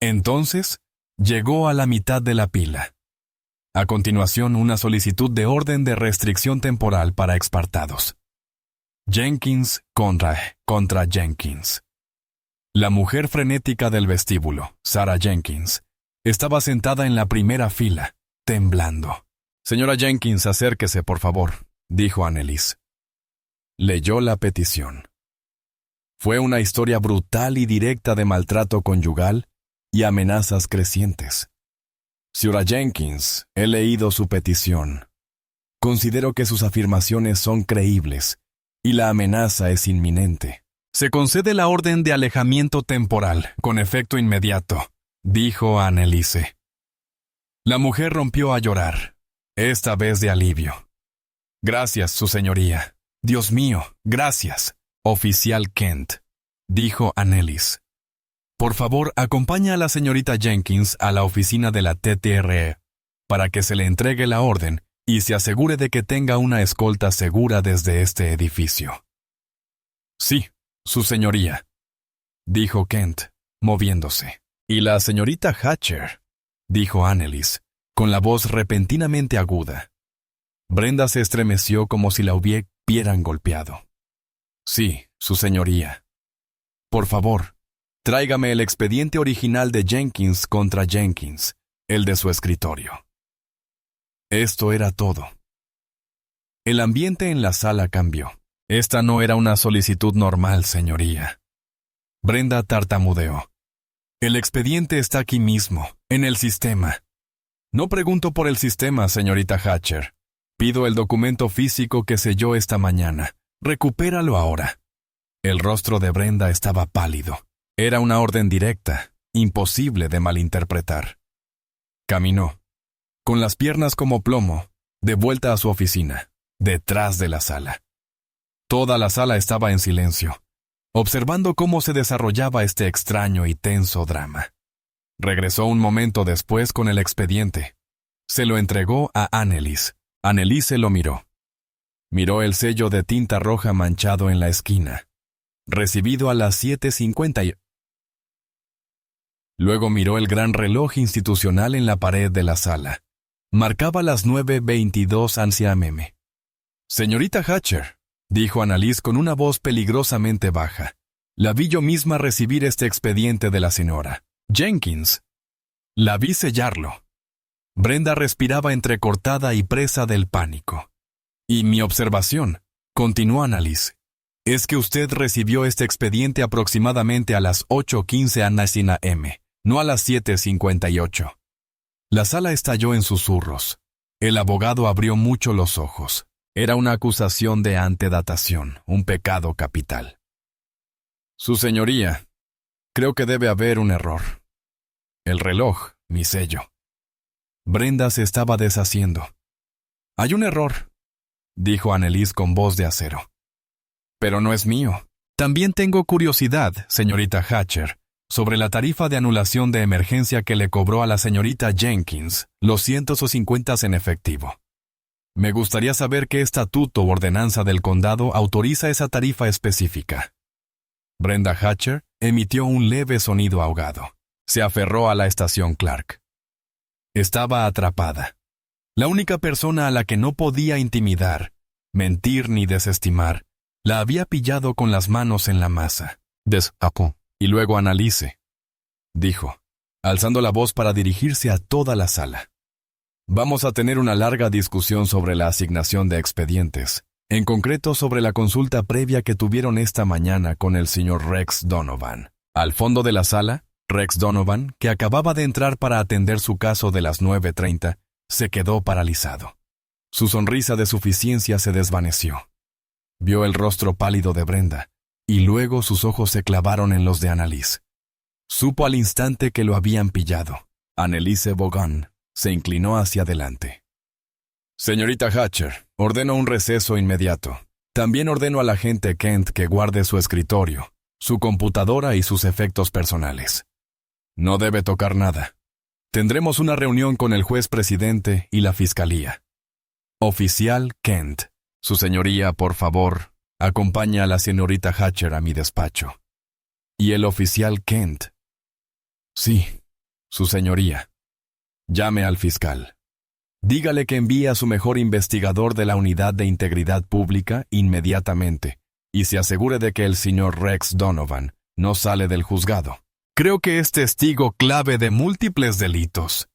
[SPEAKER 1] Entonces, llegó a la mitad de la pila. A continuación, una solicitud de orden de restricción temporal para expartados. Jenkins contra Jenkins. La mujer frenética del vestíbulo, Sarah Jenkins, estaba sentada en la primera fila, temblando. «Señora Jenkins, acérquese, por favor», dijo Anneliese. Leyó la petición. Fue una historia brutal y directa de maltrato conyugal y amenazas crecientes. «Señora Jenkins, he leído su petición. Considero que sus afirmaciones son creíbles y la amenaza es inminente. Se concede la orden de alejamiento temporal, con efecto inmediato», dijo Anneliese. La mujer rompió a llorar, esta vez de alivio. «Gracias, su señoría. Dios mío, gracias, oficial Kent», dijo Anneliese. «Por favor, acompaña a la señorita Jenkins a la oficina de la TTRE para que se le entregue la orden y se asegure de que tenga una escolta segura desde este edificio». «Sí, su señoría», dijo Kent, moviéndose. «Y la señorita Hatcher», dijo Anneliese, con la voz repentinamente aguda. Brenda se estremeció como si la hubieran golpeado. «Sí, su señoría. Por favor, tráigame el expediente original de Jenkins contra Jenkins, el de su escritorio». Esto era todo. El ambiente en la sala cambió. Esta no era una solicitud normal, señoría. Brenda tartamudeó. «El expediente está aquí mismo, en el sistema». «No pregunto por el sistema, señorita Hatcher. Pido el documento físico que selló esta mañana. Recupéralo ahora». El rostro de Brenda estaba pálido. Era una orden directa, imposible de malinterpretar. Caminó, con las piernas como plomo, de vuelta a su oficina, detrás de la sala. Toda la sala estaba en silencio, observando cómo se desarrollaba este extraño y tenso drama. Regresó un momento después con el expediente. Se lo entregó a Anneliese. Anneliese lo miró. Miró el sello de tinta roja manchado en la esquina. Recibido a las 7:50 y... Luego miró el gran reloj institucional en la pared de la sala. Marcaba las 9:22 a.m. «Señorita Hatcher», dijo Anneliese con una voz peligrosamente baja. «La vi yo misma recibir este expediente de la señora Jenkins. La vi sellarlo». Brenda respiraba entrecortada y presa del pánico. «Y mi observación», continuó Anneliese, «es que usted recibió este expediente aproximadamente a las 8:15 a.m., no a las 7:58. La sala estalló en susurros. El abogado abrió mucho los ojos. Era una acusación de antedatación, un pecado capital. «Su señoría, creo que debe haber un error. El reloj, mi sello». Brenda se estaba deshaciendo. «Hay un error», dijo Anneliese con voz de acero. «Pero no es mío. También tengo curiosidad, señorita Hatcher, sobre la tarifa de anulación de emergencia que le cobró a la señorita Jenkins, los 150 en efectivo. Me gustaría saber qué estatuto o ordenanza del condado autoriza esa tarifa específica». Brenda Hatcher emitió un leve sonido ahogado. Se aferró a la estación Clark. Estaba atrapada. La única persona a la que no podía intimidar, mentir ni desestimar, la había pillado con las manos en la masa. «Desapó». «Y luego Anneliese», dijo, alzando la voz para dirigirse a toda la sala. «Vamos a tener una larga discusión sobre la asignación de expedientes, en concreto sobre la consulta previa que tuvieron esta mañana con el señor Rex Donovan». Al fondo de la sala, Rex Donovan, que acababa de entrar para atender su caso de las 9:30, se quedó paralizado. Su sonrisa de suficiencia se desvaneció. Vio el rostro pálido de Brenda, y luego sus ojos se clavaron en los de Anneliese. Supo al instante que lo habían pillado. Anneliese Vaughan se inclinó hacia adelante. «Señorita Hatcher, ordeno un receso inmediato. También ordeno al agente Kent que guarde su escritorio, su computadora y sus efectos personales. No debe tocar nada. Tendremos una reunión con el juez presidente y la fiscalía. Oficial Kent, su señoría, por favor, acompaña a la señorita Hatcher a mi despacho». «¿Y el oficial Kent?» «Sí, su señoría. Llame al fiscal. Dígale que envíe a su mejor investigador de la Unidad de Integridad Pública inmediatamente y se asegure de que el señor Rex Donovan No sale del juzgado. Creo que es testigo clave de múltiples delitos.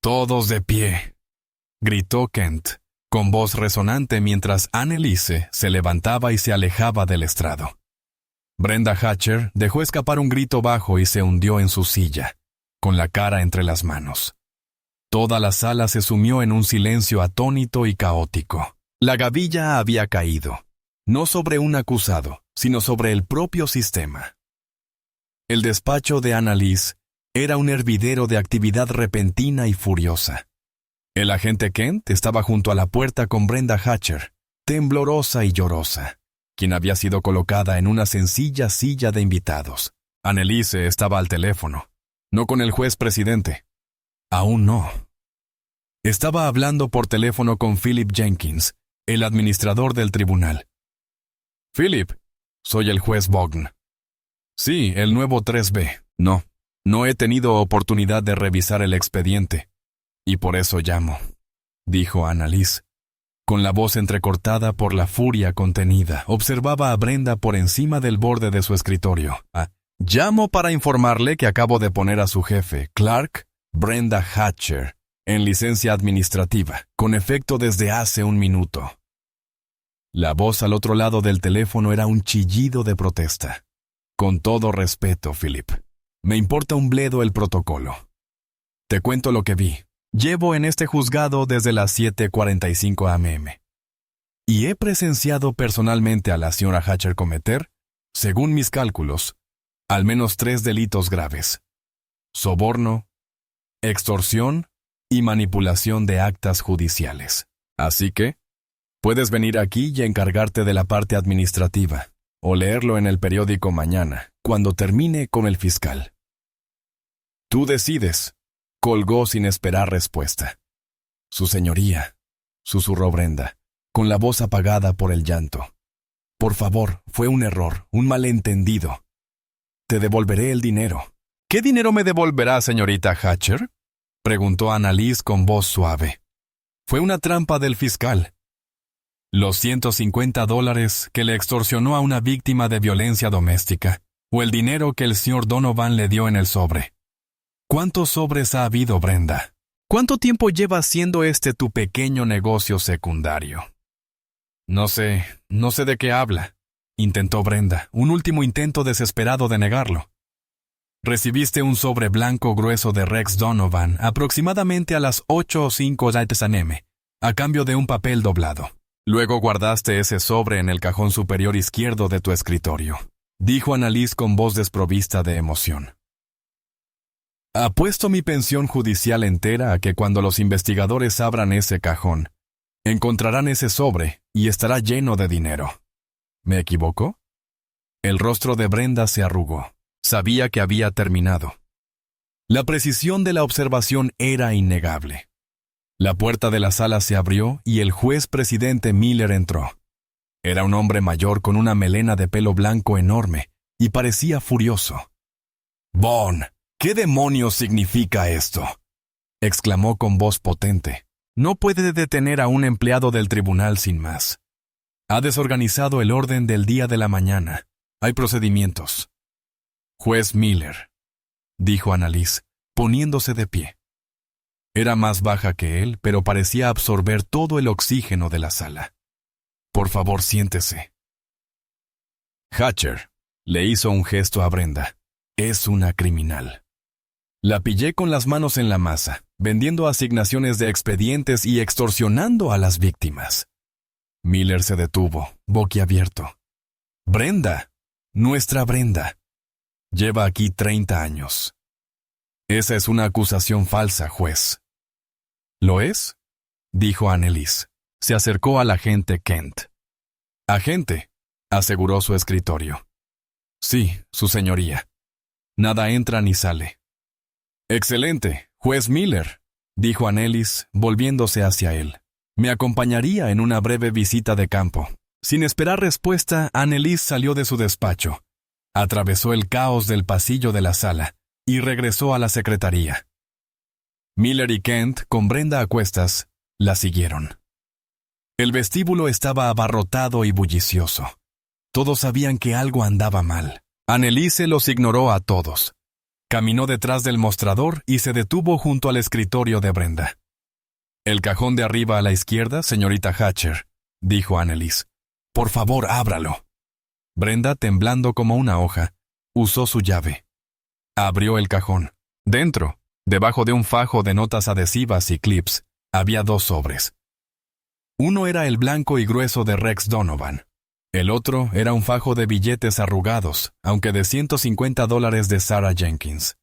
[SPEAKER 1] Todos de pie, gritó Kent, con voz resonante mientras Anneliese se levantaba y se alejaba del estrado. Brenda Hatcher dejó escapar un grito bajo y se hundió en su silla, con la cara entre las manos. Toda la sala se sumió en un silencio atónito y caótico. La gavilla había caído, no sobre un acusado, sino sobre el propio sistema. El despacho de Anneliese era un hervidero de actividad repentina y furiosa. El agente Kent estaba junto a la puerta con Brenda Hatcher, temblorosa y llorosa, quien había sido colocada en una sencilla silla de invitados. Anneliese estaba al teléfono, no con el juez presidente. Aún no. Estaba hablando por teléfono con Philip Jenkins, el administrador del tribunal. Philip, soy el juez Bogn. Sí, el nuevo 3B. No he tenido oportunidad de revisar el expediente, y por eso llamo, dijo Anneliese. Con la voz entrecortada por la furia contenida, observaba a Brenda por encima del borde de su escritorio. Llamo para informarle que acabo de poner a su jefe, Clark Brenda Hatcher, en licencia administrativa, con efecto desde hace un minuto. La voz al otro lado del teléfono era un chillido de protesta. Con todo respeto, Philip, me importa un bledo el protocolo. Te cuento lo que vi. Llevo en este juzgado desde las 7:45 am. Y he presenciado personalmente a la señora Hatcher cometer, según mis cálculos, al menos 3 delitos graves: soborno, extorsión y manipulación de actas judiciales. Así que, puedes venir aquí y encargarte de la parte administrativa, o leerlo en el periódico mañana, cuando termine con el fiscal. Tú decides, colgó sin esperar respuesta. Su señoría, susurró Brenda, con la voz apagada por el llanto. Por favor, fue un error, un malentendido. Te devolveré el dinero. ¿Qué dinero me devolverá, señorita Hatcher?, preguntó Anneliese con voz suave. Fue una trampa del fiscal. Los $150 que le extorsionó a una víctima de violencia doméstica, o el dinero que el señor Donovan le dio en el sobre. ¿Cuántos sobres ha habido, Brenda? ¿Cuánto tiempo llevas siendo este tu pequeño negocio secundario? No sé de qué habla, intentó Brenda, un último intento desesperado de negarlo. Recibiste un sobre blanco grueso de Rex Donovan aproximadamente a las 8:05 am, a cambio de un papel doblado. Luego guardaste ese sobre en el cajón superior izquierdo de tu escritorio, dijo Anneliese con voz desprovista de emoción. Apuesto mi pensión judicial entera a que cuando los investigadores abran ese cajón, encontrarán ese sobre y estará lleno de dinero. ¿Me equivoco? El rostro de Brenda se arrugó. Sabía que había terminado. La precisión de la observación era innegable. La puerta de la sala se abrió y el juez presidente Miller entró. Era un hombre mayor con una melena de pelo blanco enorme y parecía furioso. «Bond, ¿qué demonios significa esto?», exclamó con voz potente. «No puede detener a un empleado del tribunal sin más. Ha desorganizado el orden del día de la mañana. Hay procedimientos». «Juez Miller», dijo Anneliese, poniéndose de pie. Era más baja que él, pero parecía absorber todo el oxígeno de la sala. «Por favor, siéntese». Hatcher le hizo un gesto a Brenda. «Es una criminal». La pillé con las manos en la masa, vendiendo asignaciones de expedientes y extorsionando a las víctimas. Miller se detuvo, boquiabierto. «Brenda, nuestra Brenda. Lleva aquí 30 años. Esa es una acusación falsa, juez». «¿Lo es?», dijo Anneliese. Se acercó al agente Kent. «Agente», aseguró su escritorio. «Sí, su señoría. Nada entra ni sale». «Excelente, juez Miller», dijo Anneliese, volviéndose hacia él. «Me acompañaría en una breve visita de campo». Sin esperar respuesta, Anneliese salió de su despacho, atravesó el caos del pasillo de la sala y regresó a la secretaría. Miller y Kent, con Brenda a cuestas, la siguieron. El vestíbulo estaba abarrotado y bullicioso. Todos sabían que algo andaba mal. Anneliese los ignoró a todos. Caminó detrás del mostrador y se detuvo junto al escritorio de Brenda. «El cajón de arriba a la izquierda, señorita Hatcher», dijo Anneliese. «Por favor, ábralo». Brenda, temblando como una hoja, usó su llave. Abrió el cajón. Dentro, debajo de un fajo de notas adhesivas y clips, había 2 sobres. Uno era el blanco y grueso de Rex Donovan. El otro era un fajo de billetes arrugados, aunque de $150 de Sarah Jenkins.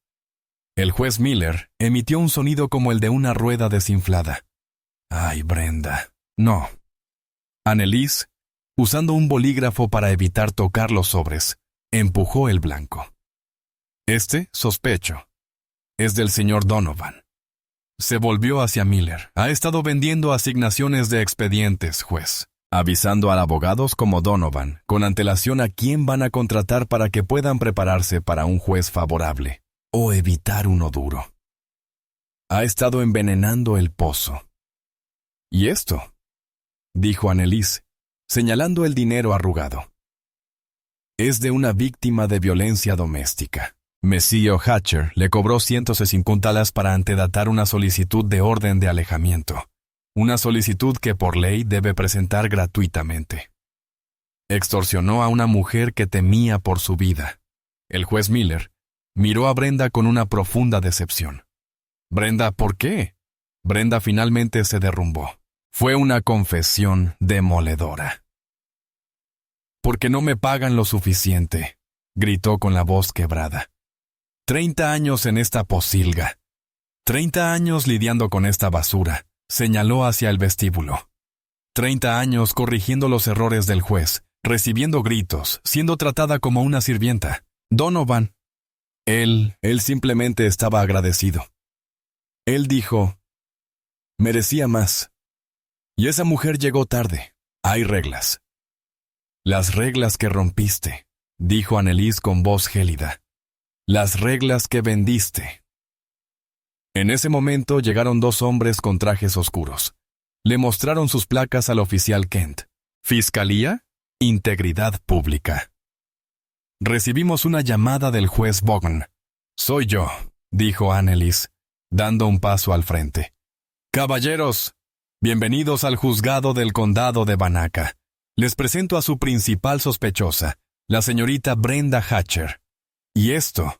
[SPEAKER 1] El juez Miller emitió un sonido como el de una rueda desinflada. «Ay, Brenda, no». Anneliese, usando un bolígrafo para evitar tocar los sobres, empujó el blanco. «Este, sospecho, es del señor Donovan». Se volvió hacia Miller. «Ha estado vendiendo asignaciones de expedientes, juez, avisando a abogados como Donovan con antelación a quién van a contratar para que puedan prepararse para un juez favorable o evitar uno duro. Ha estado envenenando el pozo». «¿Y esto?», dijo Anneliese, señalando el dinero arrugado. «Es de una víctima de violencia doméstica. Monsieur Hatcher le cobró $150 para antedatar una solicitud de orden de alejamiento. Una solicitud que por ley debe presentar gratuitamente. Extorsionó a una mujer que temía por su vida». El juez Miller miró a Brenda con una profunda decepción. «Brenda, ¿por qué?». Brenda finalmente se derrumbó. Fue una confesión demoledora. «Porque no me pagan lo suficiente», gritó con la voz quebrada. 30 años en esta posilga. 30 años lidiando con esta basura», señaló hacia el vestíbulo. 30 años corrigiendo los errores del juez, recibiendo gritos, siendo tratada como una sirvienta. Donovan. Él simplemente estaba agradecido. Él dijo, merecía más. Y esa mujer llegó tarde. Hay reglas. «Las reglas que rompiste», dijo Anneliese con voz gélida. «Las reglas que vendiste». En ese momento llegaron 2 hombres con trajes oscuros. Le mostraron sus placas al oficial Kent. «Fiscalía, Integridad Pública». «Recibimos una llamada del juez Vaughan». «Soy yo», dijo Anneliese, dando un paso al frente. «Caballeros, bienvenidos al juzgado del condado de Banaka. Les presento a su principal sospechosa, la señorita Brenda Hatcher. Y esto»,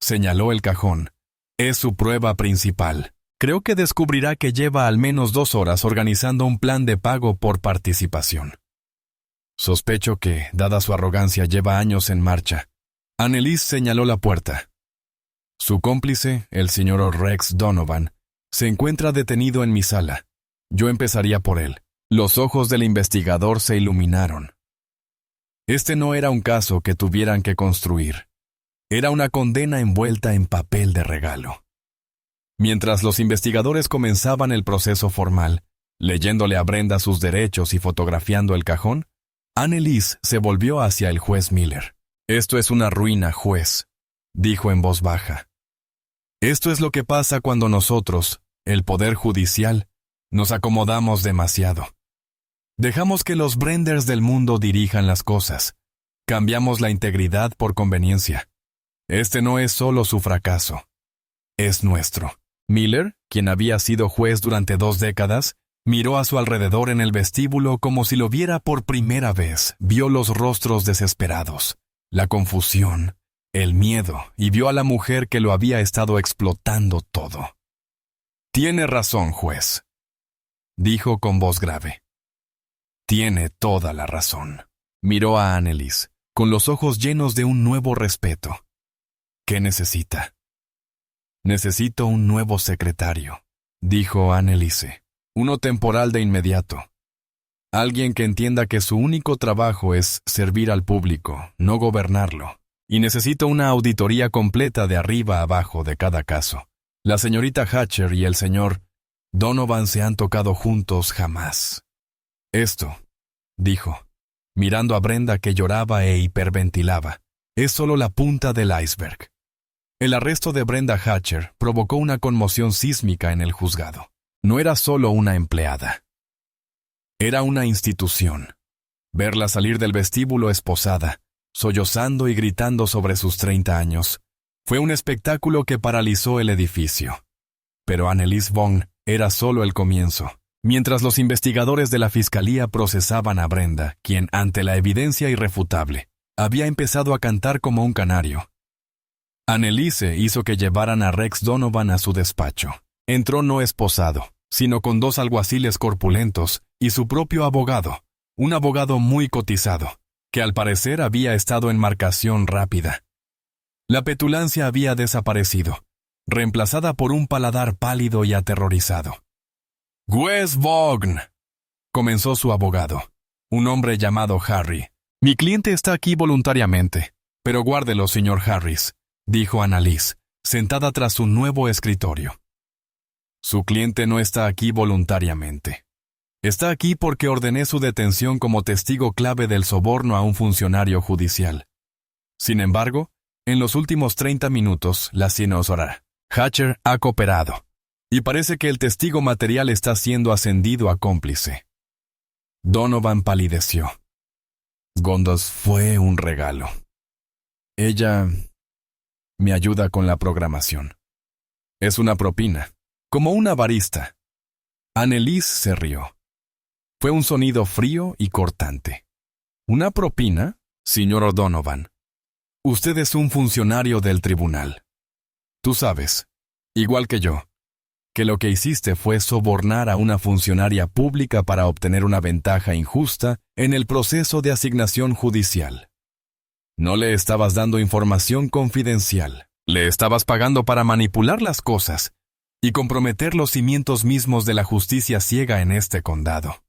[SPEAKER 1] señaló el cajón, «es su prueba principal. Creo que descubrirá que lleva al menos 2 horas organizando un plan de pago por participación. Sospecho que, dada su arrogancia, lleva años en marcha». Anneliese señaló la puerta. «Su cómplice, el señor Rex Donovan, se encuentra detenido en mi sala. Yo empezaría por él». Los ojos del investigador se iluminaron. Este no era un caso que tuvieran que construir. Era una condena envuelta en papel de regalo. Mientras los investigadores comenzaban el proceso formal, leyéndole a Brenda sus derechos y fotografiando el cajón, Anneliese se volvió hacia el juez Miller. «Esto es una ruina, juez», dijo en voz baja. «Esto es lo que pasa cuando nosotros, el Poder Judicial, nos acomodamos demasiado. Dejamos que los Brenders del mundo dirijan las cosas. Cambiamos la integridad por conveniencia. Este no es solo su fracaso. Es nuestro». Miller, quien había sido juez durante 2 décadas, miró a su alrededor en el vestíbulo como si lo viera por primera vez. Vio los rostros desesperados, la confusión, el miedo, y vio a la mujer que lo había estado explotando todo. «Tiene razón, juez», dijo con voz grave. «Tiene toda la razón». Miró a Anneliese, con los ojos llenos de un nuevo respeto. «¿Qué necesita?» «Necesito un nuevo secretario», dijo Anneliese. «Uno temporal de inmediato. Alguien que entienda que su único trabajo es servir al público, no gobernarlo. Y necesito una auditoría completa de arriba a abajo de cada caso. La señorita Hatcher y el señor Donovan se han tocado juntos jamás». «Esto», dijo, mirando a Brenda que lloraba e hiperventilaba, «es solo la punta del iceberg». El arresto de Brenda Hatcher provocó una conmoción sísmica en el juzgado. No era solo una empleada. Era una institución. Verla salir del vestíbulo esposada, sollozando y gritando sobre sus 30 años. Fue un espectáculo que paralizó el edificio. Pero Anneliese Vaughn era solo el comienzo. Mientras los investigadores de la fiscalía procesaban a Brenda, quien, ante la evidencia irrefutable, había empezado a cantar como un canario. Anneliese hizo que llevaran a Rex Donovan a su despacho. Entró no esposado, sino con 2 alguaciles corpulentos y su propio abogado, un abogado muy cotizado, que al parecer había estado en marcación rápida. La petulancia había desaparecido, reemplazada por un paladar pálido y aterrorizado. «Wes Vaughn», comenzó su abogado, un hombre llamado Harry. «Mi cliente está aquí voluntariamente, pero guárdelo, señor Harris», dijo Anneliese, sentada tras su nuevo escritorio. «Su cliente no está aquí voluntariamente. Está aquí porque ordené su detención como testigo clave del soborno a un funcionario judicial. Sin embargo, en los últimos 30 minutos, la señora Hatcher ha cooperado, y parece que el testigo material está siendo ascendido a cómplice». Donovan palideció. «Gondos fue un regalo. Ella me ayuda con la programación. Es una propina, como una barista». Anneliese se rió. Fue un sonido frío y cortante. «¿Una propina, señor Donovan? Usted es un funcionario del tribunal. Tú sabes, igual que yo, que lo que hiciste fue sobornar a una funcionaria pública para obtener una ventaja injusta en el proceso de asignación judicial. No le estabas dando información confidencial, le estabas pagando para manipular las cosas y comprometer los cimientos mismos de la justicia ciega en este condado».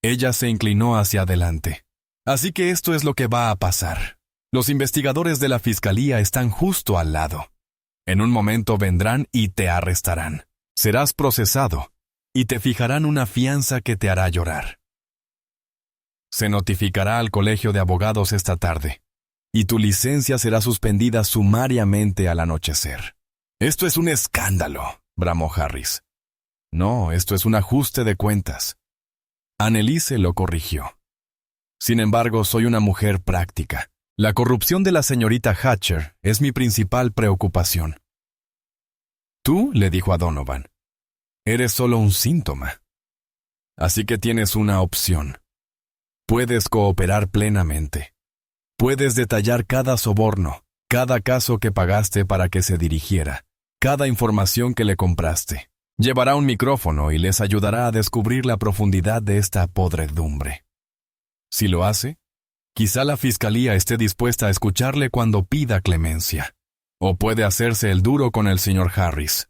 [SPEAKER 1] Ella se inclinó hacia adelante. «Así que esto es lo que va a pasar. Los investigadores de la fiscalía están justo al lado. En un momento vendrán y te arrestarán. Serás procesado y te fijarán una fianza que te hará llorar. Se notificará al colegio de abogados esta tarde, y tu licencia será suspendida sumariamente al anochecer». «Esto es un escándalo», bramó Harris. «No, esto es un ajuste de cuentas». Anneliese lo corrigió. «Sin embargo, soy una mujer práctica. La corrupción de la señorita Hatcher es mi principal preocupación». «Tú», le dijo a Donovan, «eres solo un síntoma. Así que tienes una opción. Puedes cooperar plenamente. Puedes detallar cada soborno, cada caso que pagaste para que se dirigiera, cada información que le compraste. Llevará un micrófono y les ayudará a descubrir la profundidad de esta podredumbre. Si lo hace, quizá la fiscalía esté dispuesta a escucharle cuando pida clemencia. O puede hacerse el duro con el señor Harris.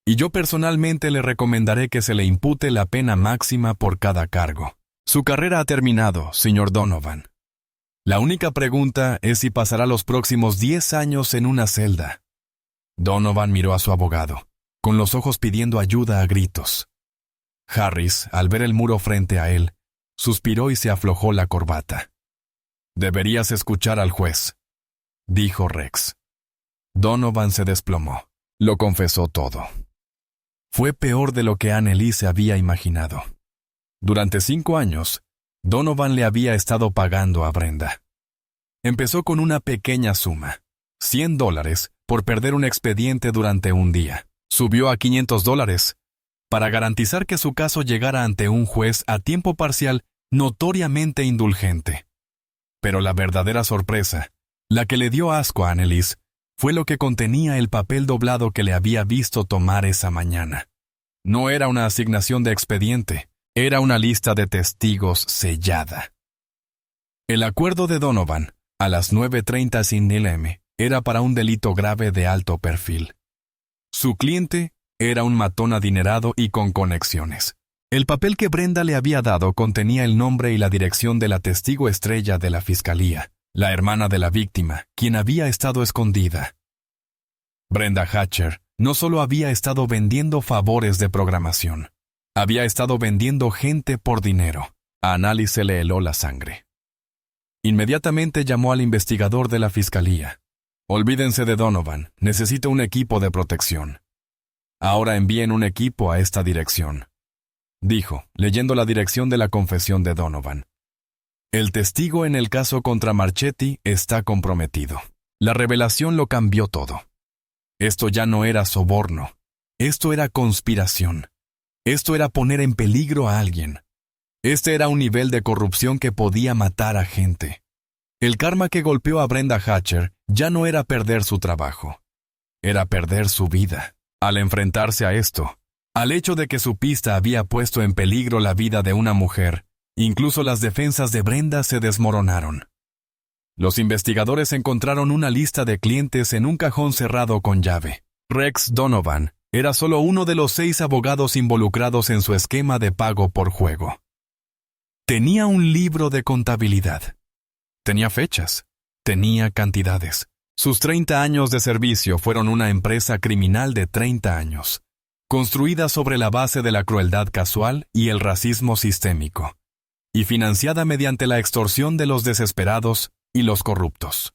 [SPEAKER 1] Y yo personalmente le recomendaré que se le impute la pena máxima por cada cargo. Su carrera ha terminado, señor Donovan. La única pregunta es si pasará los próximos 10 años en una celda». Donovan miró a su abogado, con los ojos pidiendo ayuda a gritos. Harris, al ver el muro frente a él, suspiró y se aflojó la corbata. «Deberías escuchar al juez», dijo Rex. Donovan se desplomó. Lo confesó todo. Fue peor de lo que Anneliese había imaginado. Durante 5 años, Donovan le había estado pagando a Brenda. Empezó con una pequeña suma, $100 por perder un expediente durante un día. Subió a $500 para garantizar que su caso llegara ante un juez a tiempo parcial notoriamente indulgente. Pero la verdadera sorpresa, la que le dio asco a Anneliese, fue lo que contenía el papel doblado que le había visto tomar esa mañana. No era una asignación de expediente, era una lista de testigos sellada. El acuerdo de Donovan, a las 9:30 sin M, era para un delito grave de alto perfil. Su cliente era un matón adinerado y con conexiones. El papel que Brenda le había dado contenía el nombre y la dirección de la testigo estrella de la fiscalía, la hermana de la víctima, quien había estado escondida. Brenda Hatcher no solo había estado vendiendo favores de programación, había estado vendiendo gente por dinero. A Anneliese se le heló la sangre. Inmediatamente llamó al investigador de la fiscalía. «Olvídense de Donovan, necesito un equipo de protección. Ahora envíen un equipo a esta dirección», dijo, leyendo la dirección de la confesión de Donovan. El testigo en el caso contra Marchetti está comprometido. La revelación lo cambió todo. Esto ya no era soborno. Esto era conspiración. Esto era poner en peligro a alguien. Este era un nivel de corrupción que podía matar a gente. El karma que golpeó a Brenda Hatcher ya no era perder su trabajo. Era perder su vida. Al enfrentarse a esto, al hecho de que su pista había puesto en peligro la vida de una mujer, incluso las defensas de Brenda se desmoronaron. Los investigadores encontraron una lista de clientes en un cajón cerrado con llave. Rex Donovan era solo uno de los 6 abogados involucrados en su esquema de pago por juego. Tenía un libro de contabilidad. Tenía fechas. Tenía cantidades. Sus 30 años de servicio fueron una empresa criminal de 30 años, construida sobre la base de la crueldad casual y el racismo sistémico, y financiada mediante la extorsión de los desesperados y los corruptos.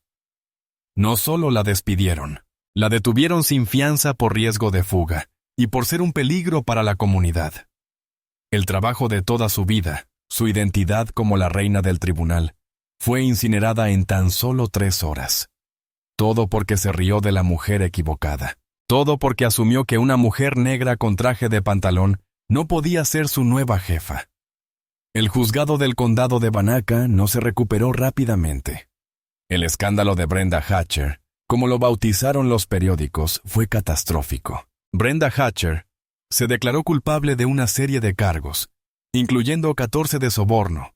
[SPEAKER 1] No solo la despidieron, la detuvieron sin fianza por riesgo de fuga y por ser un peligro para la comunidad. El trabajo de toda su vida, su identidad como la reina del tribunal, fue incinerada en tan solo 3 horas. Todo porque se rió de la mujer equivocada. Todo porque asumió que una mujer negra con traje de pantalón no podía ser su nueva jefa. El juzgado del condado de Banaka no se recuperó rápidamente. El escándalo de Brenda Hatcher, como lo bautizaron los periódicos, fue catastrófico. Brenda Hatcher se declaró culpable de una serie de cargos, incluyendo 14 de soborno,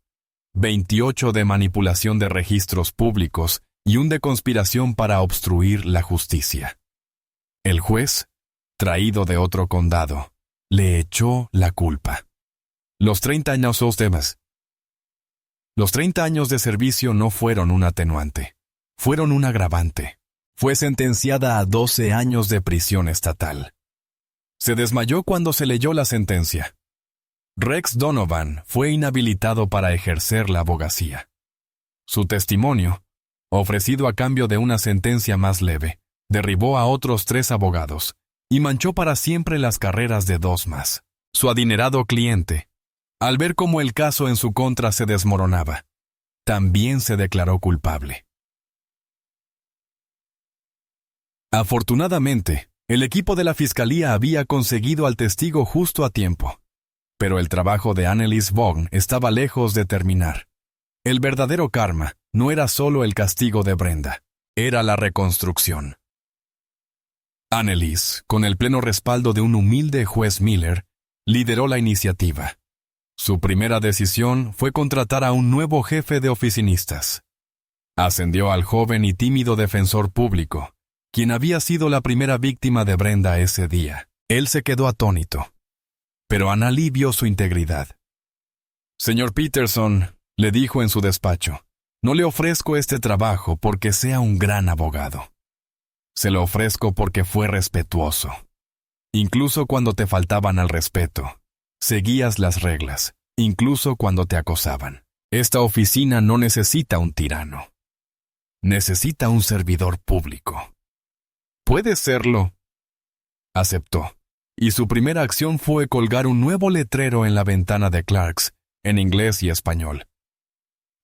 [SPEAKER 1] 28 de manipulación de registros públicos y un de conspiración para obstruir la justicia. El juez, traído de otro condado, le echó la culpa. Los 30 años de servicio no fueron un atenuante, fueron un agravante. Fue sentenciada a 12 años de prisión estatal. Se desmayó cuando se leyó la sentencia. Rex Donovan fue inhabilitado para ejercer la abogacía. Su testimonio, ofrecido a cambio de una sentencia más leve, derribó a otros 3 abogados y manchó para siempre las carreras de 2 más. Su adinerado cliente, al ver cómo el caso en su contra se desmoronaba, también se declaró culpable. Afortunadamente, el equipo de la fiscalía había conseguido al testigo justo a tiempo, pero el trabajo de Anneliese Vaughn estaba lejos de terminar. El verdadero karma no era solo el castigo de Brenda, era la reconstrucción. Anneliese, con el pleno respaldo de un humilde juez Miller, lideró la iniciativa. Su primera decisión fue contratar a un nuevo jefe de oficinistas. Ascendió al joven y tímido defensor público, quien había sido la primera víctima de Brenda ese día. Él se quedó atónito, pero Annalie vio su integridad. «Señor Peterson», le dijo en su despacho, «no le ofrezco este trabajo porque sea un gran abogado. Se lo ofrezco porque fue respetuoso. Incluso cuando te faltaban al respeto, seguías las reglas, incluso cuando te acosaban. Esta oficina no necesita un tirano. Necesita un servidor público». «Puede serlo», aceptó, y su primera acción fue colgar un nuevo letrero en la ventana de Clark's, en inglés y español.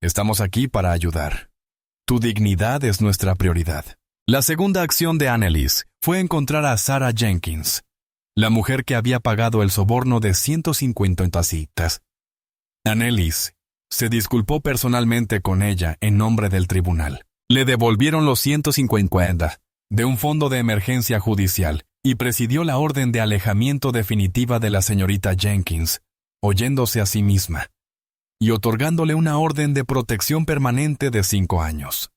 [SPEAKER 1] «Estamos aquí para ayudar. Tu dignidad es nuestra prioridad». La segunda acción de Anneliese fue encontrar a Sarah Jenkins, la mujer que había pagado el soborno de 150 citas. Anneliese se disculpó personalmente con ella en nombre del tribunal. Le devolvieron los 150 de un fondo de emergencia judicial y presidió la orden de alejamiento definitiva de la señorita Jenkins, oyéndose a sí misma, y otorgándole una orden de protección permanente de 5 años.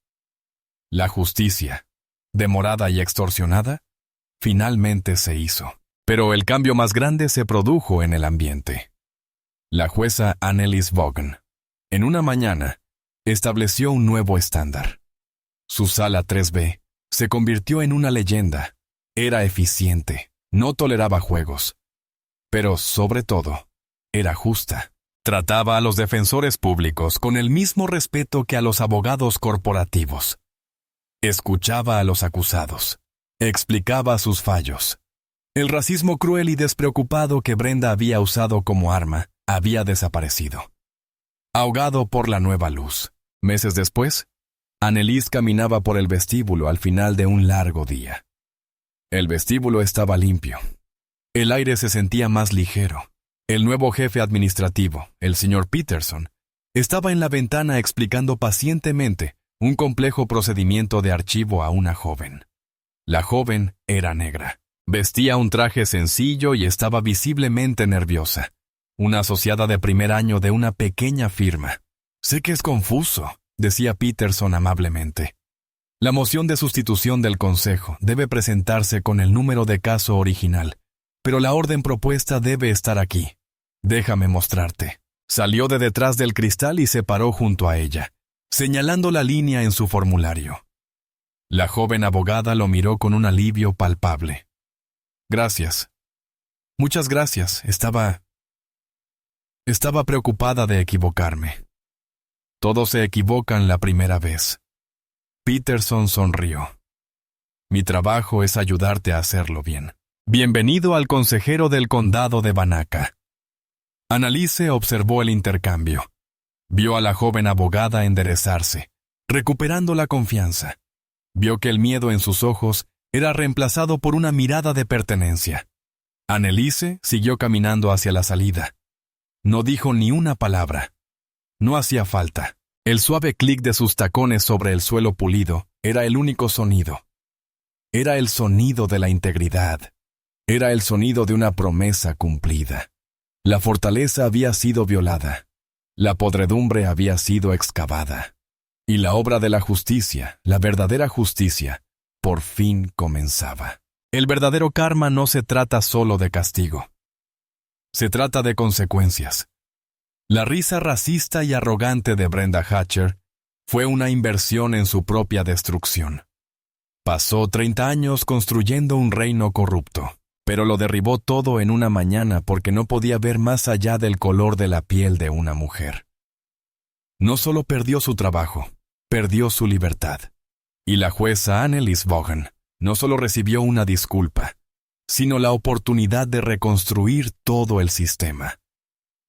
[SPEAKER 1] La justicia, demorada y extorsionada, finalmente se hizo. Pero el cambio más grande se produjo en el ambiente. La jueza Anneliese Vaughn, en una mañana, estableció un nuevo estándar. Su sala 3B se convirtió en una leyenda. Era eficiente, no toleraba juegos. Pero, sobre todo, era justa. Trataba a los defensores públicos con el mismo respeto que a los abogados corporativos. Escuchaba a los acusados. Explicaba sus fallos. El racismo cruel y despreocupado que Brenda había usado como arma había desaparecido. ahogado por la nueva luz. Meses después, Anneliese caminaba por el vestíbulo al final de un largo día. El vestíbulo estaba limpio. El aire se sentía más ligero. El nuevo jefe administrativo, el señor Peterson, estaba en la ventana explicando pacientemente un complejo procedimiento de archivo a una joven. La joven era negra. Vestía un traje sencillo y estaba visiblemente nerviosa. Una asociada de primer año de una pequeña firma. Sé que es confuso, decía Peterson amablemente. La moción de sustitución del consejo debe presentarse con el número de caso original, pero la orden propuesta debe estar aquí. Déjame mostrarte. Salió de detrás del cristal y se paró junto a ella, señalando la línea en su formulario. La joven abogada lo miró con un alivio palpable. Gracias. Muchas gracias. Estaba preocupada de equivocarme. Todos se equivocan la primera vez. Peterson sonrió. Mi trabajo es ayudarte a hacerlo bien. Bienvenido al consejero del condado de Banaka. Anneliese observó el intercambio. Vio a la joven abogada enderezarse, recuperando la confianza. Vio que el miedo en sus ojos era reemplazado por una mirada de pertenencia. Anneliese siguió caminando hacia la salida. No dijo ni una palabra. No hacía falta. El suave clic de sus tacones sobre el suelo pulido era el único sonido. Era el sonido de la integridad. Era el sonido de una promesa cumplida. La fortaleza había sido violada. La podredumbre había sido excavada. Y la obra de la justicia, la verdadera justicia, por fin comenzaba. El verdadero karma no se trata solo de castigo. Se trata de consecuencias. La risa racista y arrogante de Brenda Hatcher fue una inversión en su propia destrucción. Pasó 30 años construyendo un reino corrupto, pero lo derribó todo en una mañana porque no podía ver más allá del color de la piel de una mujer. No solo perdió su trabajo, perdió su libertad. Y la jueza Anneliese Vaughan no solo recibió una disculpa, sino la oportunidad de reconstruir todo el sistema.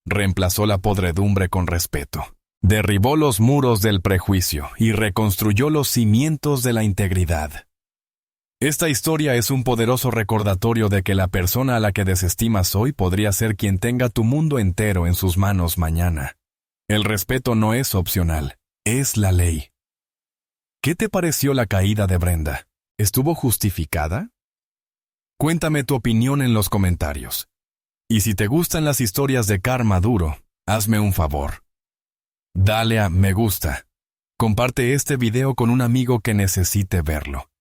[SPEAKER 1] Reemplazó la podredumbre con respeto, derribó los muros del prejuicio y reconstruyó los cimientos de la integridad. Esta historia es un poderoso recordatorio de que la persona a la que desestimas hoy podría ser quien tenga tu mundo entero en sus manos mañana. El respeto no es opcional, es la ley. ¿Qué te pareció la caída de Brenda? ¿Estuvo justificada? Cuéntame tu opinión en los comentarios. Y si te gustan las historias de karma duro, hazme un favor. Dale a me gusta. Comparte este video con un amigo que necesite verlo.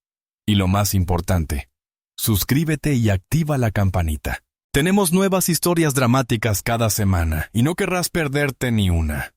[SPEAKER 1] Y lo más importante, suscríbete y activa la campanita. Tenemos nuevas historias dramáticas cada semana y no querrás perderte ni una.